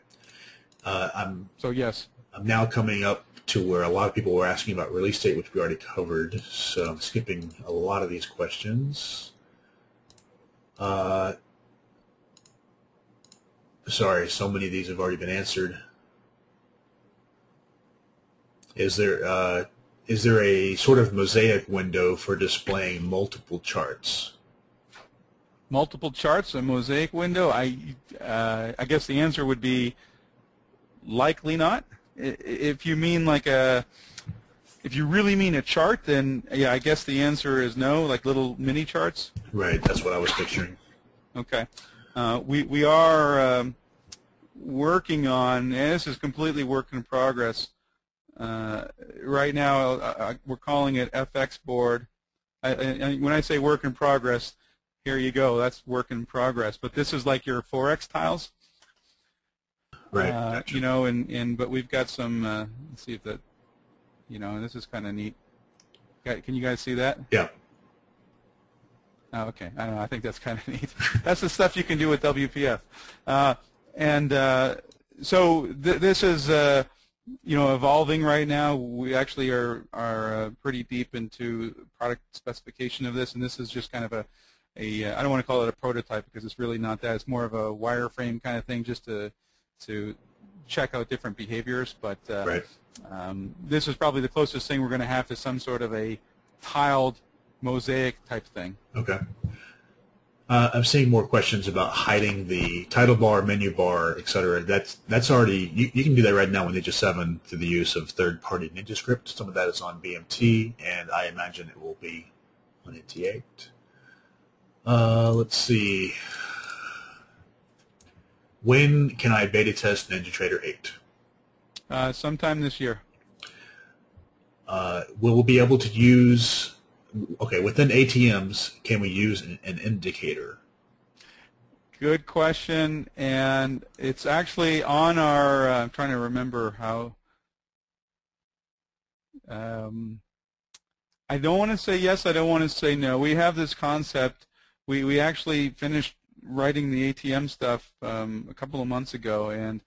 So yes. I'm now coming up to where a lot of people were asking about release date, which we already covered, so I'm skipping a lot of these questions. Sorry, so many of these have already been answered. Is there a sort of mosaic window for displaying multiple charts? Multiple charts, a mosaic window? I guess the answer would be likely not. If you mean if you really mean a chart, then yeah, I guess the answer is no, like little mini charts. Right, that's what I was picturing. Okay. We are working on, and this is completely work in progress. Right now, we're calling it FX board. When I say work in progress, here you go. That's work in progress. But this is like your Forex tiles. Right. Gotcha. But we've got some. Let's see if that. This is kind of neat. Can you guys see that? Yeah. Oh, okay. I don't know. I think that's kind of neat. That's the stuff you can do with WPF. So this is evolving right now. We actually are pretty deep into product specification of this, and this is just kind of I don't want to call it a prototype because it's really not that. It's more of a wireframe kind of thing, just to check out different behaviors. But right. This is probably the closest thing we're going to have to some sort of a tiled mosaic type thing. Okay. I'm seeing more questions about hiding the title bar, menu bar, etc. That's already, you can do that right now with Ninja 7 through the use of third-party NinjaScript. Some of that is on BMT, and I imagine it will be on NT8. Let's see. When can I beta test NinjaTrader 8? Sometime this year. Will we be able to use, okay, within ATMs, can we use an indicator? Good question, and it's actually on our, I'm trying to remember how, I don't want to say yes, I don't want to say no. We have this concept. We actually finished writing the ATM stuff a couple of months ago, and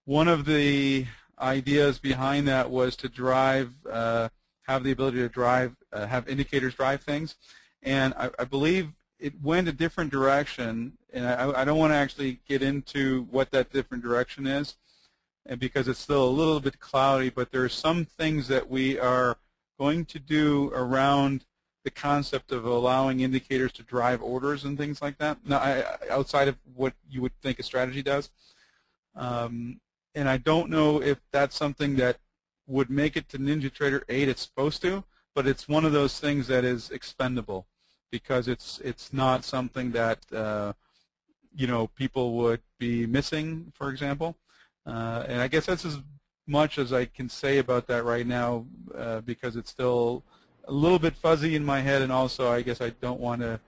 one of the ideas behind that was to drive, have the ability to drive, have indicators drive things, and I believe it went a different direction, and I don't want to actually get into what that different direction is, and because it's still a little bit cloudy, but there are some things that we are going to do around the concept of allowing indicators to drive orders and things like that, now, outside of what you would think a strategy does. And I don't know if that's something that would make it to NinjaTrader 8. It's supposed to, but it's one of those things that is expendable because it's not something that people would be missing, for example. And I guess that's as much as I can say about that right now because it's still a little bit fuzzy in my head, and also I guess I don't want to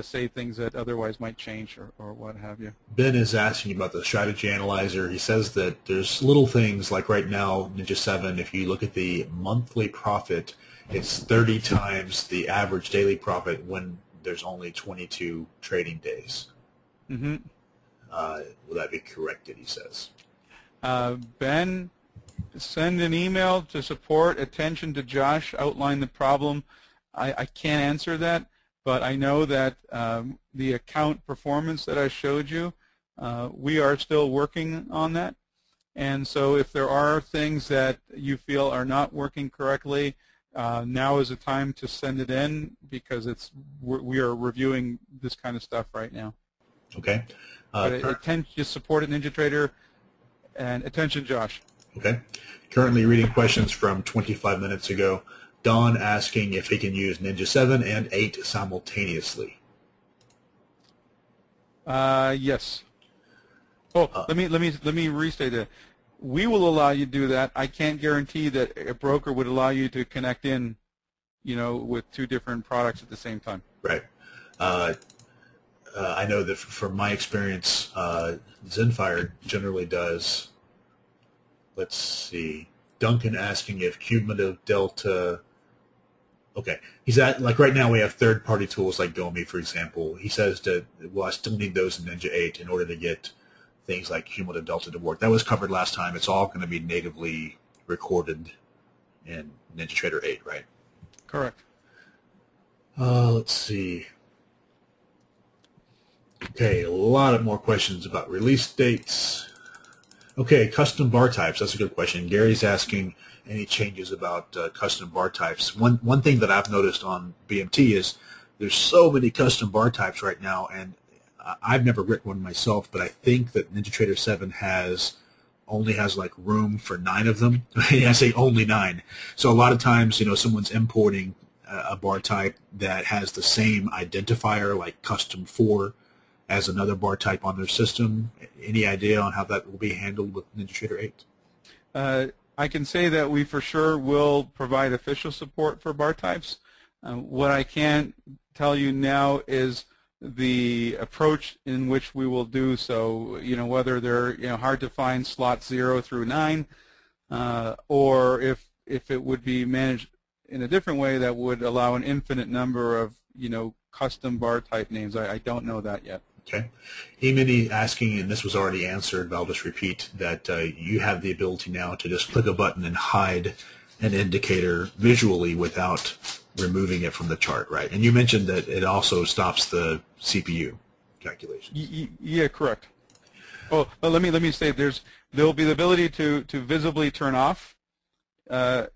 say things that otherwise might change or what have you. Ben is asking about the strategy analyzer. He says that there's little things like right now, Ninja 7, if you look at the monthly profit, it's 30 times the average daily profit when there's only 22 trading days. Mm-hmm. Will that be corrected, he says? Ben, send an email to support, attention to Josh, outline the problem. I can't answer that, but I know that the account performance that I showed you, we are still working on that. And so if there are things that you feel are not working correctly, now is the time to send it in because we are reviewing this kind of stuff right now. Okay. Just support at NinjaTrader, and attention, Josh. Okay. Currently reading questions from 25 minutes ago. Don asking if he can use Ninja 7 and 8 simultaneously. Yes. Oh, let me restate that. We will allow you to do that. I can't guarantee that a broker would allow you to connect in, with two different products at the same time. Right. I know that from my experience, Zenfire generally does. Let's see. Duncan asking if cumulative delta. Okay, he's at like right now we have third-party tools like Gomi, for example. He says that I still need those in Ninja 8 in order to get things like cumulative delta to work. That was covered last time. It's all going to be natively recorded in NinjaTrader 8, right? Correct. Let's see. Okay, a lot of more questions about release dates. Okay, custom bar types. That's a good question. Gary's asking any changes about custom bar types. One thing that I've noticed on BMT is there's so many custom bar types right now, and I've never written one myself, but I think that NinjaTrader 7 only has like room for 9 of them. I say only 9. So a lot of times, someone's importing a bar type that has the same identifier, like custom 4, as another bar type on their system. Any idea on how that will be handled with NinjaTrader 8? I can say that we for sure will provide official support for bar types. What I can't tell you now is the approach in which we will do so, whether they're hard to find slots 0 through 9, or if it would be managed in a different way that would allow an infinite number of custom bar type names. I don't know that yet. Okay. Emini asking, and this was already answered, but I'll just repeat that you have the ability now to just click a button and hide an indicator visually without removing it from the chart, right? And you mentioned that it also stops the CPU calculation. Yeah, correct. Oh, let me say there will be the ability to visibly turn off,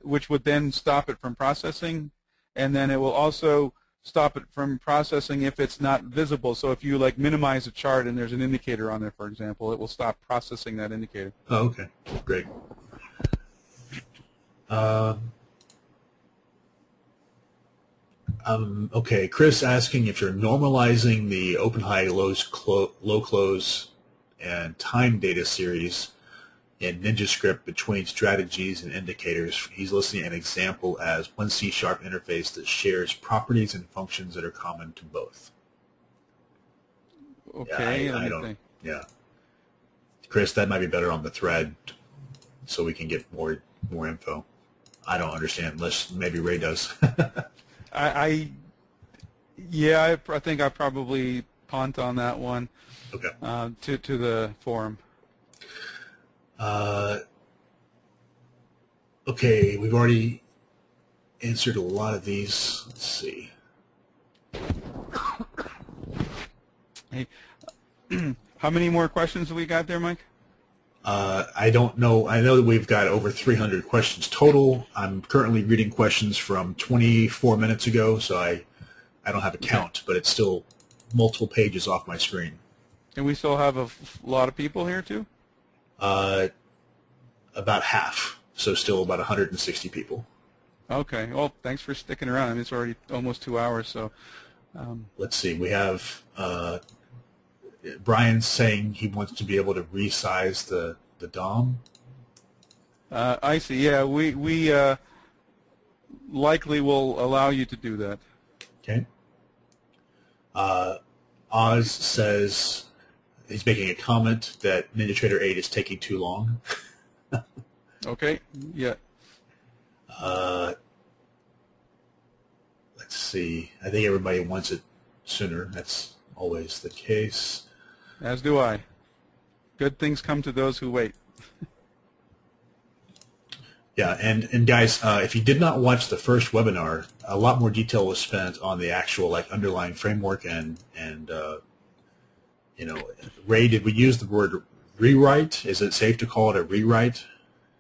which would then stop it from processing, and then it will also stop it from processing if it's not visible. So if you minimize a chart and there's an indicator on there, for example, it will stop processing that indicator. Oh, okay, great. Okay, Chris asking if you're normalizing the open, high, low close, and time data series in NinjaScript between strategies and indicators. He's listing an example as one C# interface that shares properties and functions that are common to both. Okay, yeah, I don't. Yeah, Chris, that might be better on the thread, so we can get more info. I don't understand, unless maybe Ray does. I think I probably punt on that one. Okay. To the forum. Okay, we've already answered a lot of these. Let's see. Hey, how many more questions have we got there, Mike? I don't know. I know that we've got over 300 questions total. I'm currently reading questions from 24 minutes ago, so I don't have a Okay. count, but it's still multiple pages off my screen. And we still have a lot of people here too? Uh, about half, so still about 160 people. Okay. Well, thanks for sticking around. I mean, it's already almost 2 hours, so. Let's see. We have Brian saying he wants to be able to resize the DOM. I see. Yeah, we likely will allow you to do that. Okay. Oz says he's making a comment that NinjaTrader 8 is taking too long. Okay. Yeah. Let's see. I think everybody wants it sooner. That's always the case. As do I. Good things come to those who wait. Yeah, and guys, if you did not watch the first webinar, a lot more detail was spent on the actual underlying framework and Ray, did we use the word rewrite? Is it safe to call it a rewrite?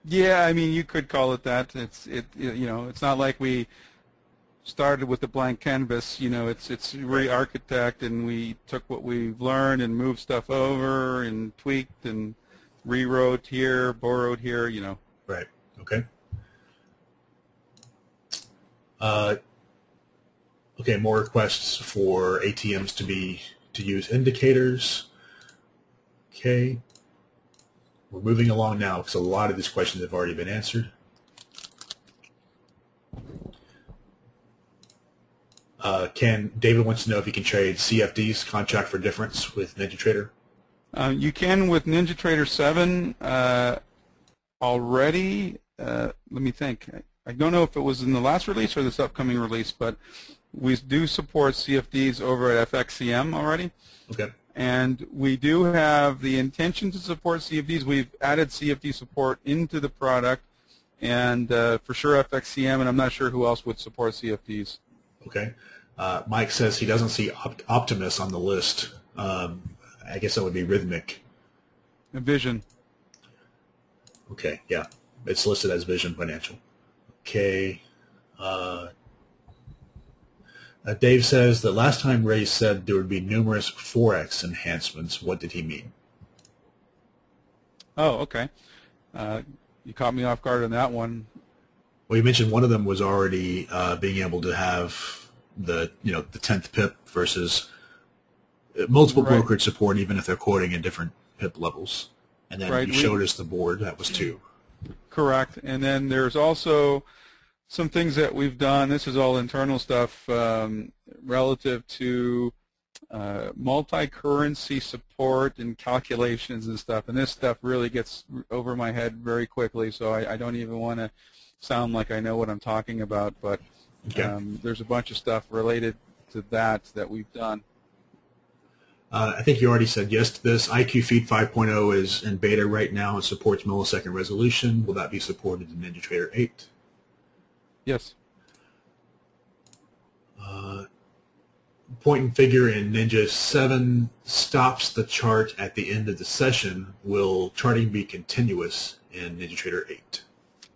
Yeah, I mean, you could call it that. It's not like we started with a blank canvas. It's re-architect, and we took what we've learned and moved stuff over and tweaked and rewrote here, borrowed here. Right. Okay. Okay. More requests for ATMs to use indicators. Okay. We're moving along now because a lot of these questions have already been answered. David wants to know if you can trade CFDs, contract for difference, with NinjaTrader. You can with NinjaTrader 7 already. Let me think. I don't know if it was in the last release or this upcoming release, but we do support CFDs over at FXCM already. Okay. And we do have the intention to support CFDs. We've added CFD support into the product, and for sure FXCM, and I'm not sure who else would support CFDs. Okay. Mike says he doesn't see Optimus on the list. I guess that would be Rhythmic. Vision. Okay, yeah. It's listed as Vision Financial. Okay. Dave says the last time Ray said there would be numerous Forex enhancements, what did he mean? Oh, okay. You caught me off guard on that one. Well, you mentioned one of them was already being able to have the 10th pip versus multiple Right. brokerage support, even if they're quoting in different pip levels. And then Right. you showed us the board. That was 2. Correct. And then there's also some things that we've done. This is all internal stuff relative to multi-currency support and calculations and stuff. And this stuff really gets over my head very quickly, so I don't even want to sound like I know what I'm talking about. But Okay. there's a bunch of stuff related to that we've done. I think you already said yes to this. IQ Feed 5.0 is in beta right now and supports millisecond resolution. Will that be supported in NinjaTrader 8? Yes. Point and figure in Ninja 7 stops the chart at the end of the session. Will charting be continuous in NinjaTrader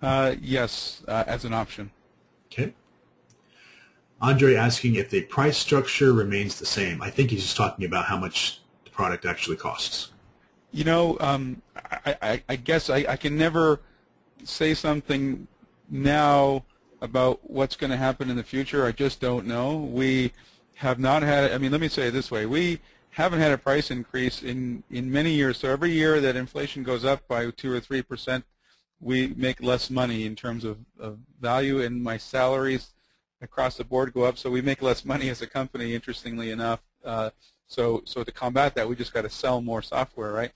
8? Yes, as an option. Okay. Andre asking if the price structure remains the same. I think he's just talking about how much the product actually costs. I guess I can never say something now about what's going to happen in the future. I just don't know. We have not had, let me say it this way. We haven't had a price increase in many years. So every year that inflation goes up by 2 or 3%, we make less money in terms of value, and my salaries across the board go up, so we make less money as a company, interestingly enough. So to combat that, we just got to sell more software, right?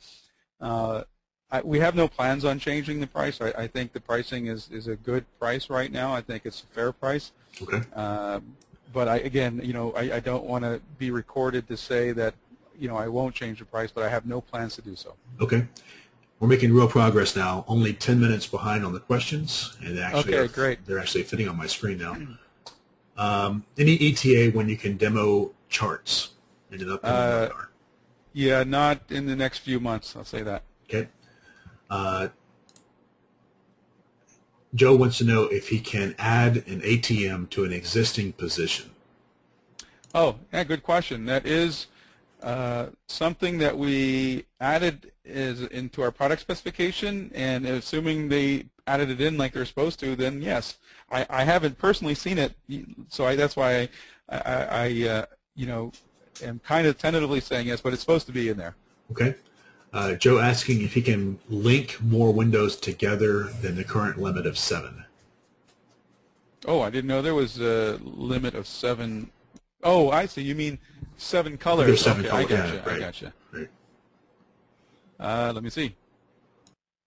We have no plans on changing the price. I think the pricing is a good price right now. I think it's a fair price. Okay. But I don't want to be recorded to say that, I won't change the price, but I have no plans to do so. Okay. We're making real progress now. Only 10 minutes behind on the questions, and Great. They're actually fitting on my screen now. Any ETA when you can demo charts in an upcoming webinar? Yeah, not in the next few months, I'll say that. Okay. Uh, Joe wants to know if he can add an ATM to an existing position. Oh, yeah, good question. That is something that we added into our product specification, and assuming they added it in like they're supposed to, then yes. I haven't personally seen it, so that's why I am kind of tentatively saying yes, but it's supposed to be in there. Okay. Joe asking if he can link more windows together than the current limit of 7. Oh, I didn't know there was a limit of 7. Oh, I see. You mean 7 colors. There's 7 okay, colors. I got you. Yeah, right, I got you. Right. Let me see.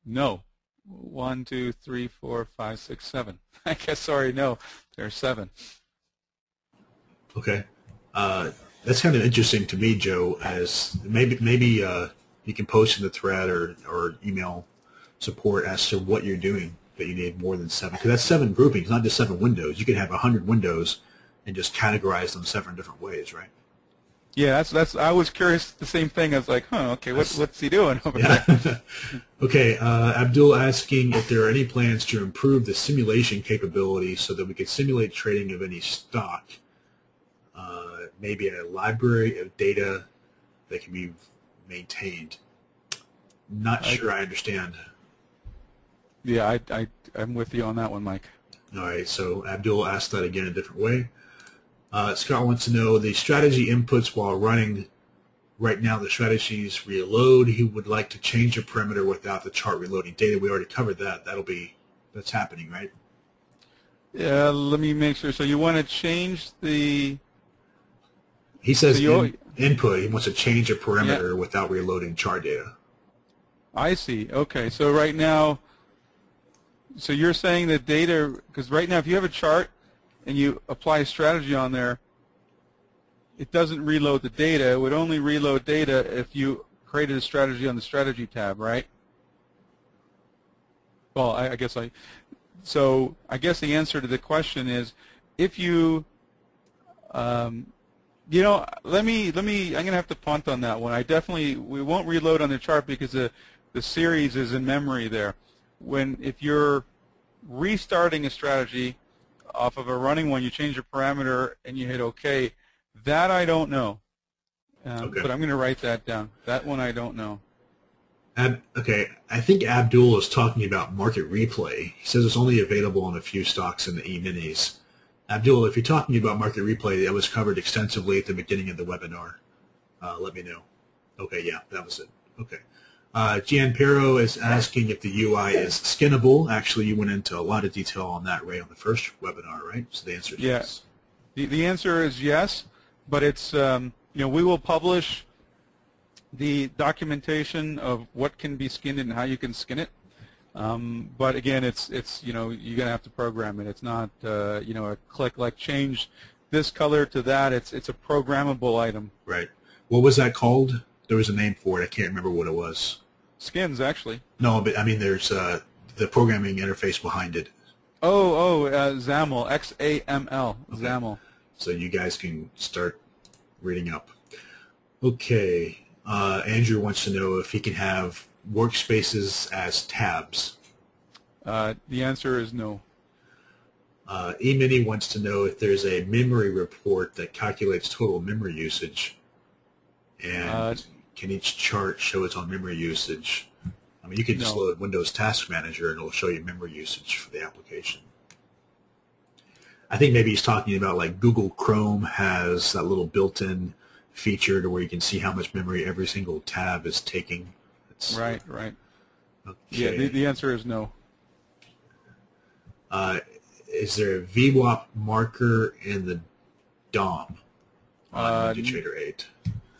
No. 1, 2, 3, 4, 5, 6, 7. I guess, sorry, no. There's 7. Okay. That's kind of interesting to me, Joe, as maybe you can post in the thread or email support as to what you're doing that you need more than 7. Because that's 7 groupings, not just 7 windows. You could have 100 windows and just categorize them 7 different ways, right? Yeah, that's. I was curious the same thing. I was like, okay, what's he doing over there? Okay, Abdul asking if there are any plans to improve the simulation capability so that we could simulate trading of any stock. Maybe a library of data that can be maintained. Not sure I understand. Yeah, I'm with you on that one, Mike. All right, so Abdul asked that again a different way. Scott wants to know the strategy inputs while running. Right now, the strategies reload. He would like to change a parameter without the chart reloading data. We already covered that. That's happening, right? Yeah, let me make sure. So you want to change the... He says input. He wants to change a parameter without reloading chart data. I see. Okay, so right now, so you're saying that data, because right now if you have a chart and you apply a strategy on there, it doesn't reload the data. It would only reload data if you created a strategy on the strategy tab, right? Well, I guess the answer to the question is if you I'm gonna have to punt on that one. We won't reload on the chart because the series is in memory there. If you're restarting a strategy off of a running one, you change your parameter and you hit OK. That I don't know, Okay. but I'm going to write that down. That one I don't know. Okay, I think Abdul is talking about market replay. He says it's only available on a few stocks in the E-minis. Abdul, if you're talking about market replay, that was covered extensively at the beginning of the webinar. Let me know. Okay, yeah, that was it. Okay. Gian Pero is asking if the UI is skinnable. Actually, you went into a lot of detail on that, Ray, on the first webinar, right? So the answer is yes. The answer is yes, but it's we will publish the documentation of what can be skinned and how you can skin it. But again, it's you're gonna have to program it. It's not a click like change this color to that. It's a programmable item. Right. What was that called? There was a name for it. I can't remember what it was. Skins, actually. No, but I mean, there's the programming interface behind it. XAML, XAML, Okay. XAML. So you guys can start reading up. Okay. Andrew wants to know if he can have workspaces as tabs. The answer is no. E-mini wants to know if there's a memory report that calculates total memory usage, and can each chart show its own memory usage? I mean, you can just load Windows Task Manager and it'll show you memory usage for the application. I think maybe he's talking about like Google Chrome has that little built-in feature to where you can see how much memory every single tab is taking. Right. Okay. Yeah, the answer is no. Is there a VWAP marker in the DOM on NinjaTrader 8?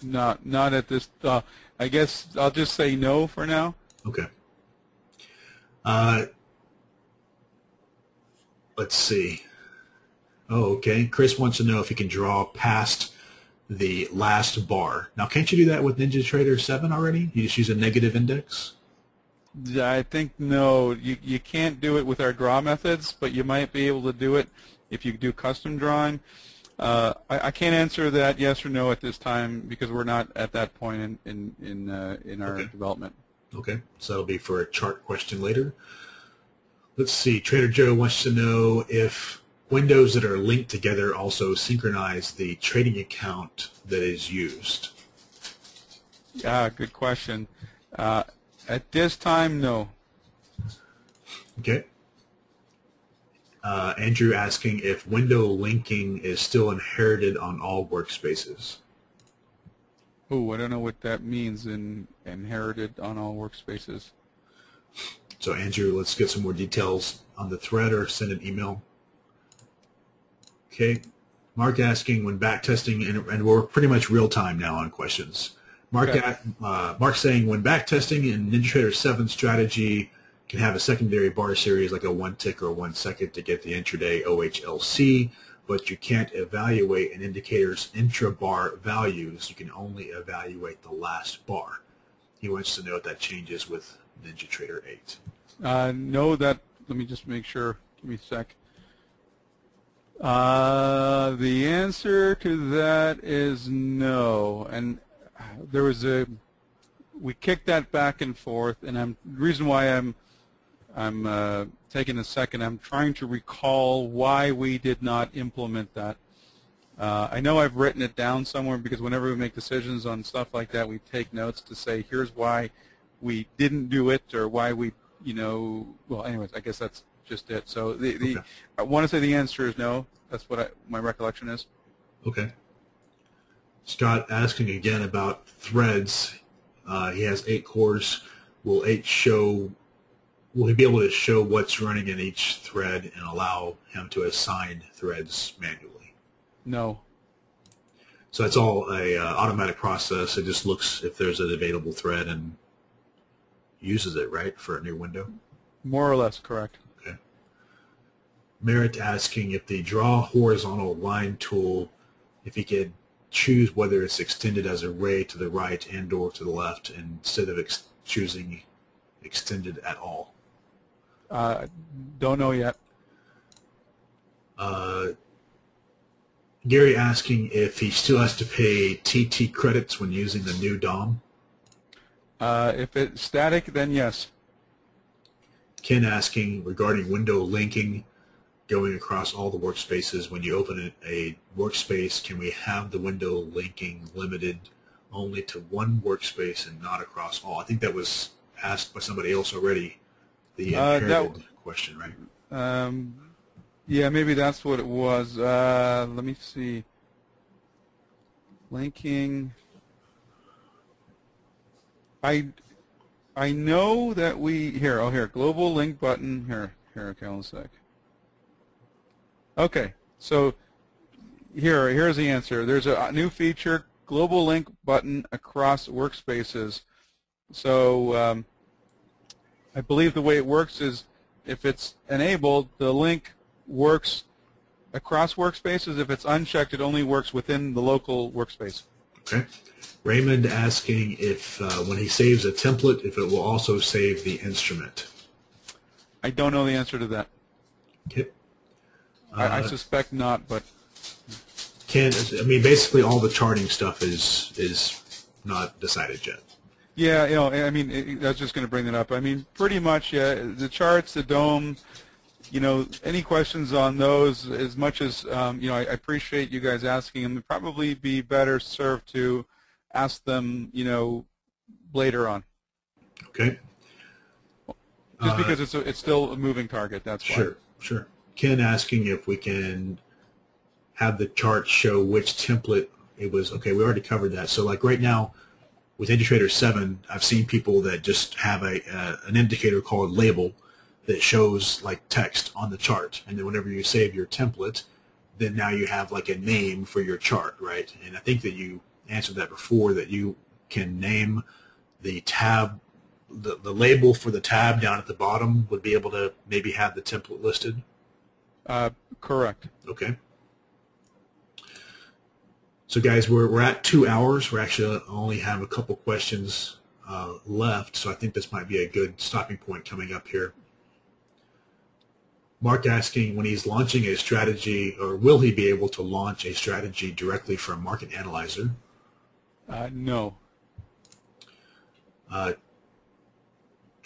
Not at this. I guess I'll just say no for now. Okay. Let's see. Oh, okay. Chris wants to know if you can draw past the last bar. Now, can't you do that with NinjaTrader 7 already? You just use a negative index? I think no. You can't do it with our draw methods, but you might be able to do it if you do custom drawing. I can't answer that yes or no at this time because we're not at that point in our development. Okay, so that'll be for a chart question later. Let's see, Trader Joe wants to know if windows that are linked together also synchronize the trading account that is used. Yeah, good question. At this time, no. Okay. Andrew asking if window linking is still inherited on all workspaces. Oh, I don't know what that means in inherited on all workspaces. So Andrew, let's get some more details on the thread or send an email. Okay. Mark asking when backtesting, and we're pretty much real time now on questions. Mark, Okay. Mark saying when backtesting in NinjaTrader 7 strategy can have a secondary bar series like a 1 tick or 1 second to get the intraday OHLC, but you can't evaluate an indicator's intra-bar values. You can only evaluate the last bar. He wants to know if that changes with NinjaTrader 8. No, let me just make sure. Give me a sec. The answer to that is no. And we kicked that back and forth, and the reason why I'm taking a second, I'm trying to recall why we did not implement that. I know I've written it down somewhere because whenever we make decisions on stuff like that, we take notes to say, here's why we didn't do it or why we, well, anyways, I guess that's just it. So Okay. I want to say the answer is no. That's what my recollection is. Okay. Scott asking again about threads. He has 8 cores. Will he be able to show what's running in each thread and allow him to assign threads manually? No. So it's all a automatic process. It just looks if there's an available thread and uses it, right, for a new window? More or less correct. Okay. Merritt asking if the draw horizontal line tool, if he could choose whether it's extended as a ray to the right and or to the left instead of choosing extended at all. Don't know yet. Gary asking if he still has to pay TT credits when using the new DOM. If it's static, then yes. Ken asking regarding window linking going across all the workspaces. When you open a workspace, can we have the window linking limited only to one workspace and not across all? I think that was asked by somebody else already, the inherited question, right? Yeah, maybe that's what it was. Let me see. Linking. I know that here, global link button, here, okay, one sec. Okay, so here's the answer. There's a new feature, global link button across workspaces. So I believe the way it works is if it's enabled, the link works across workspaces. If it's unchecked, it only works within the local workspace. Okay. Raymond asking if when he saves a template, if it will also save the instrument. I don't know the answer to that. Okay. I suspect not, but Ken, I mean, basically all the charting stuff is not decided yet. yeah, I mean, I was just going to bring that up. I mean, pretty much, yeah, the charts, the DOM, any questions on those, as much as, I appreciate you guys asking them, it'd probably be better served to ask them, later on. Okay. Just because it's still a moving target, that's why. Sure. Ken asking if we can have the chart show which template it was. Okay, we already covered that. So like right now with NinjaTrader 7, I've seen people that just have an indicator called label that shows like text on the chart. And then whenever you save your template, then now you have like a name for your chart, right? And I think that you answered that before, that you can name the tab, the label for the tab down at the bottom would be able to maybe have the template listed. Correct. Okay. So guys, we're at 2 hours. We actually only have a couple questions left, so I think this might be a good stopping point coming up here. Mark asking when he's launching a strategy, or will he be able to launch a strategy directly from Market Analyzer? No.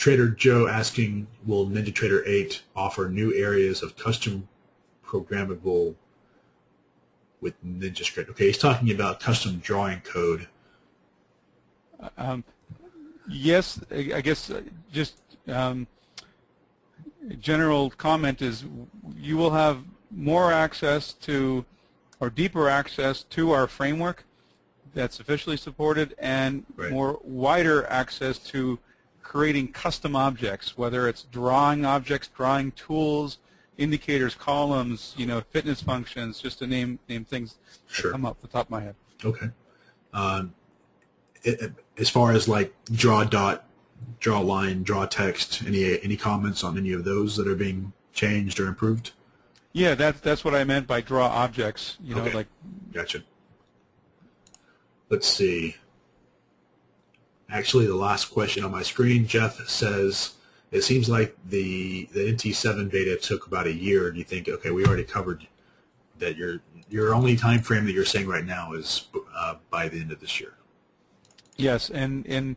Trader Joe asking, will NinjaTrader 8 offer new areas of custom programmable with NinjaScript? Okay, he's talking about custom drawing code. Yes, I guess just general comment is you will have more access to, or deeper access to, our framework that's officially supported, and more wider access to creating custom objects, whether it's drawing objects, drawing tools, indicators, columns, fitness functions, just to name things that come up the top of my head. Okay. As far as like draw dot, draw line, draw text, any comments on any of those that are being changed or improved? Yeah, that's what I meant by draw objects. Like. Gotcha. Let's see. Actually, the last question on my screen, Jeff says, it seems like the NT7 beta took about a year. Do you think, okay, we already covered that your only time frame that you're saying right now is by the end of this year? Yes, and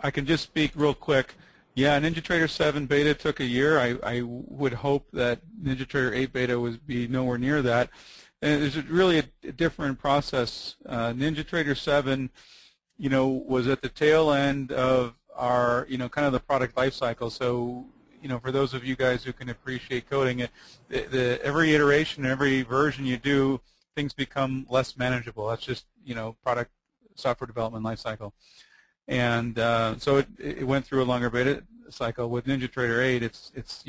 I can just speak real quick. Yeah, NinjaTrader 7 beta took a year. I would hope that NinjaTrader 8 beta would be nowhere near that. And there's really a different process. NinjaTrader 7, was at the tail end of our, kind of the product life cycle. So, for those of you guys who can appreciate coding, every iteration, every version you do, things become less manageable. That's just, product software development life cycle. And so it went through a longer beta cycle. With NinjaTrader 8, it's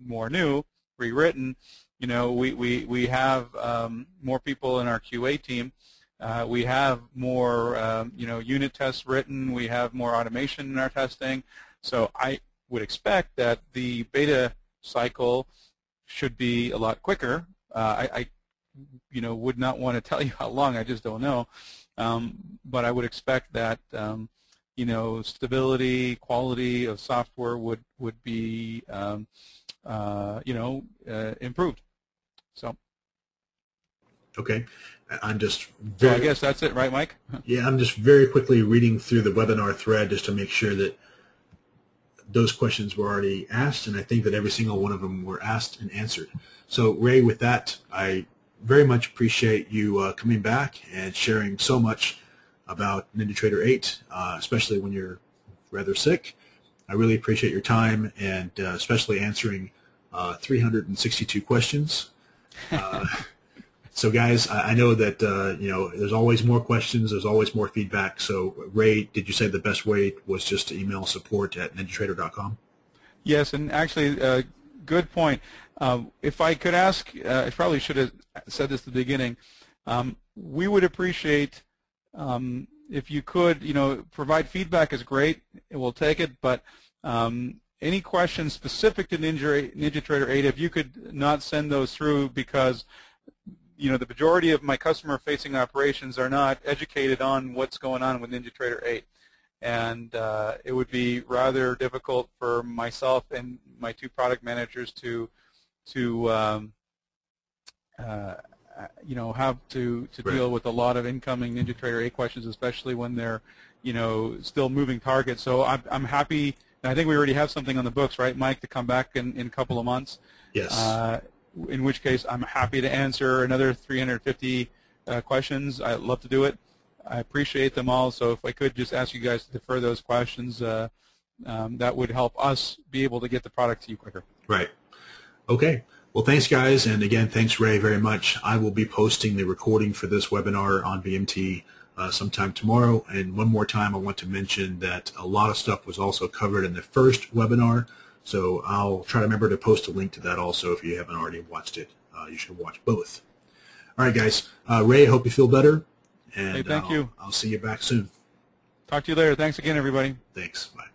more new, rewritten. We have more people in our QA team. We have more unit tests written. We have more automation in our testing. So I would expect that the beta cycle should be a lot quicker. I would not want to tell you how long. I just don't know. But I would expect that stability, quality of software would be improved. So. Okay. I'm just so I guess that's it, right, Mike? Yeah, I'm just very quickly reading through the webinar thread just to make sure that those questions were already asked, and I think that every single one of them were asked and answered. So, Ray, with that, I very much appreciate you coming back and sharing so much about NinjaTrader 8, especially when you're rather sick. I really appreciate your time, and especially answering 362 questions. So, guys, I know that there's always more questions, there's always more feedback. So, Ray, did you say the best way was just to email support@ninjatrader.com? Yes, and actually, good point. If I could ask, I probably should have said this at the beginning. We would appreciate if you could, provide feedback is great. We'll take it, but any questions specific to NinjaTrader 8, if you could not send those through, because the majority of my customer-facing operations are not educated on what's going on with NinjaTrader 8. And it would be rather difficult for myself and my two product managers to have to deal with a lot of incoming NinjaTrader 8 questions, especially when they're, still moving targets. So I'm happy. I think we already have something on the books, right, Mike, to come back in a couple of months. Yes. In which case, I'm happy to answer another 350 questions. I'd love to do it. I appreciate them all. So if I could just ask you guys to defer those questions, that would help us be able to get the product to you quicker. Right. Okay. Well, thanks, guys. And again, thanks, Ray, very much. I will be posting the recording for this webinar on BMT sometime tomorrow. And one more time, I want to mention that a lot of stuff was also covered in the first webinar. So I'll try to remember to post a link to that also if you haven't already watched it. You should watch both. All right, guys. Ray, I hope you feel better. And hey, thank you. I'll see you back soon. Talk to you later. Thanks again, everybody. Thanks. Bye.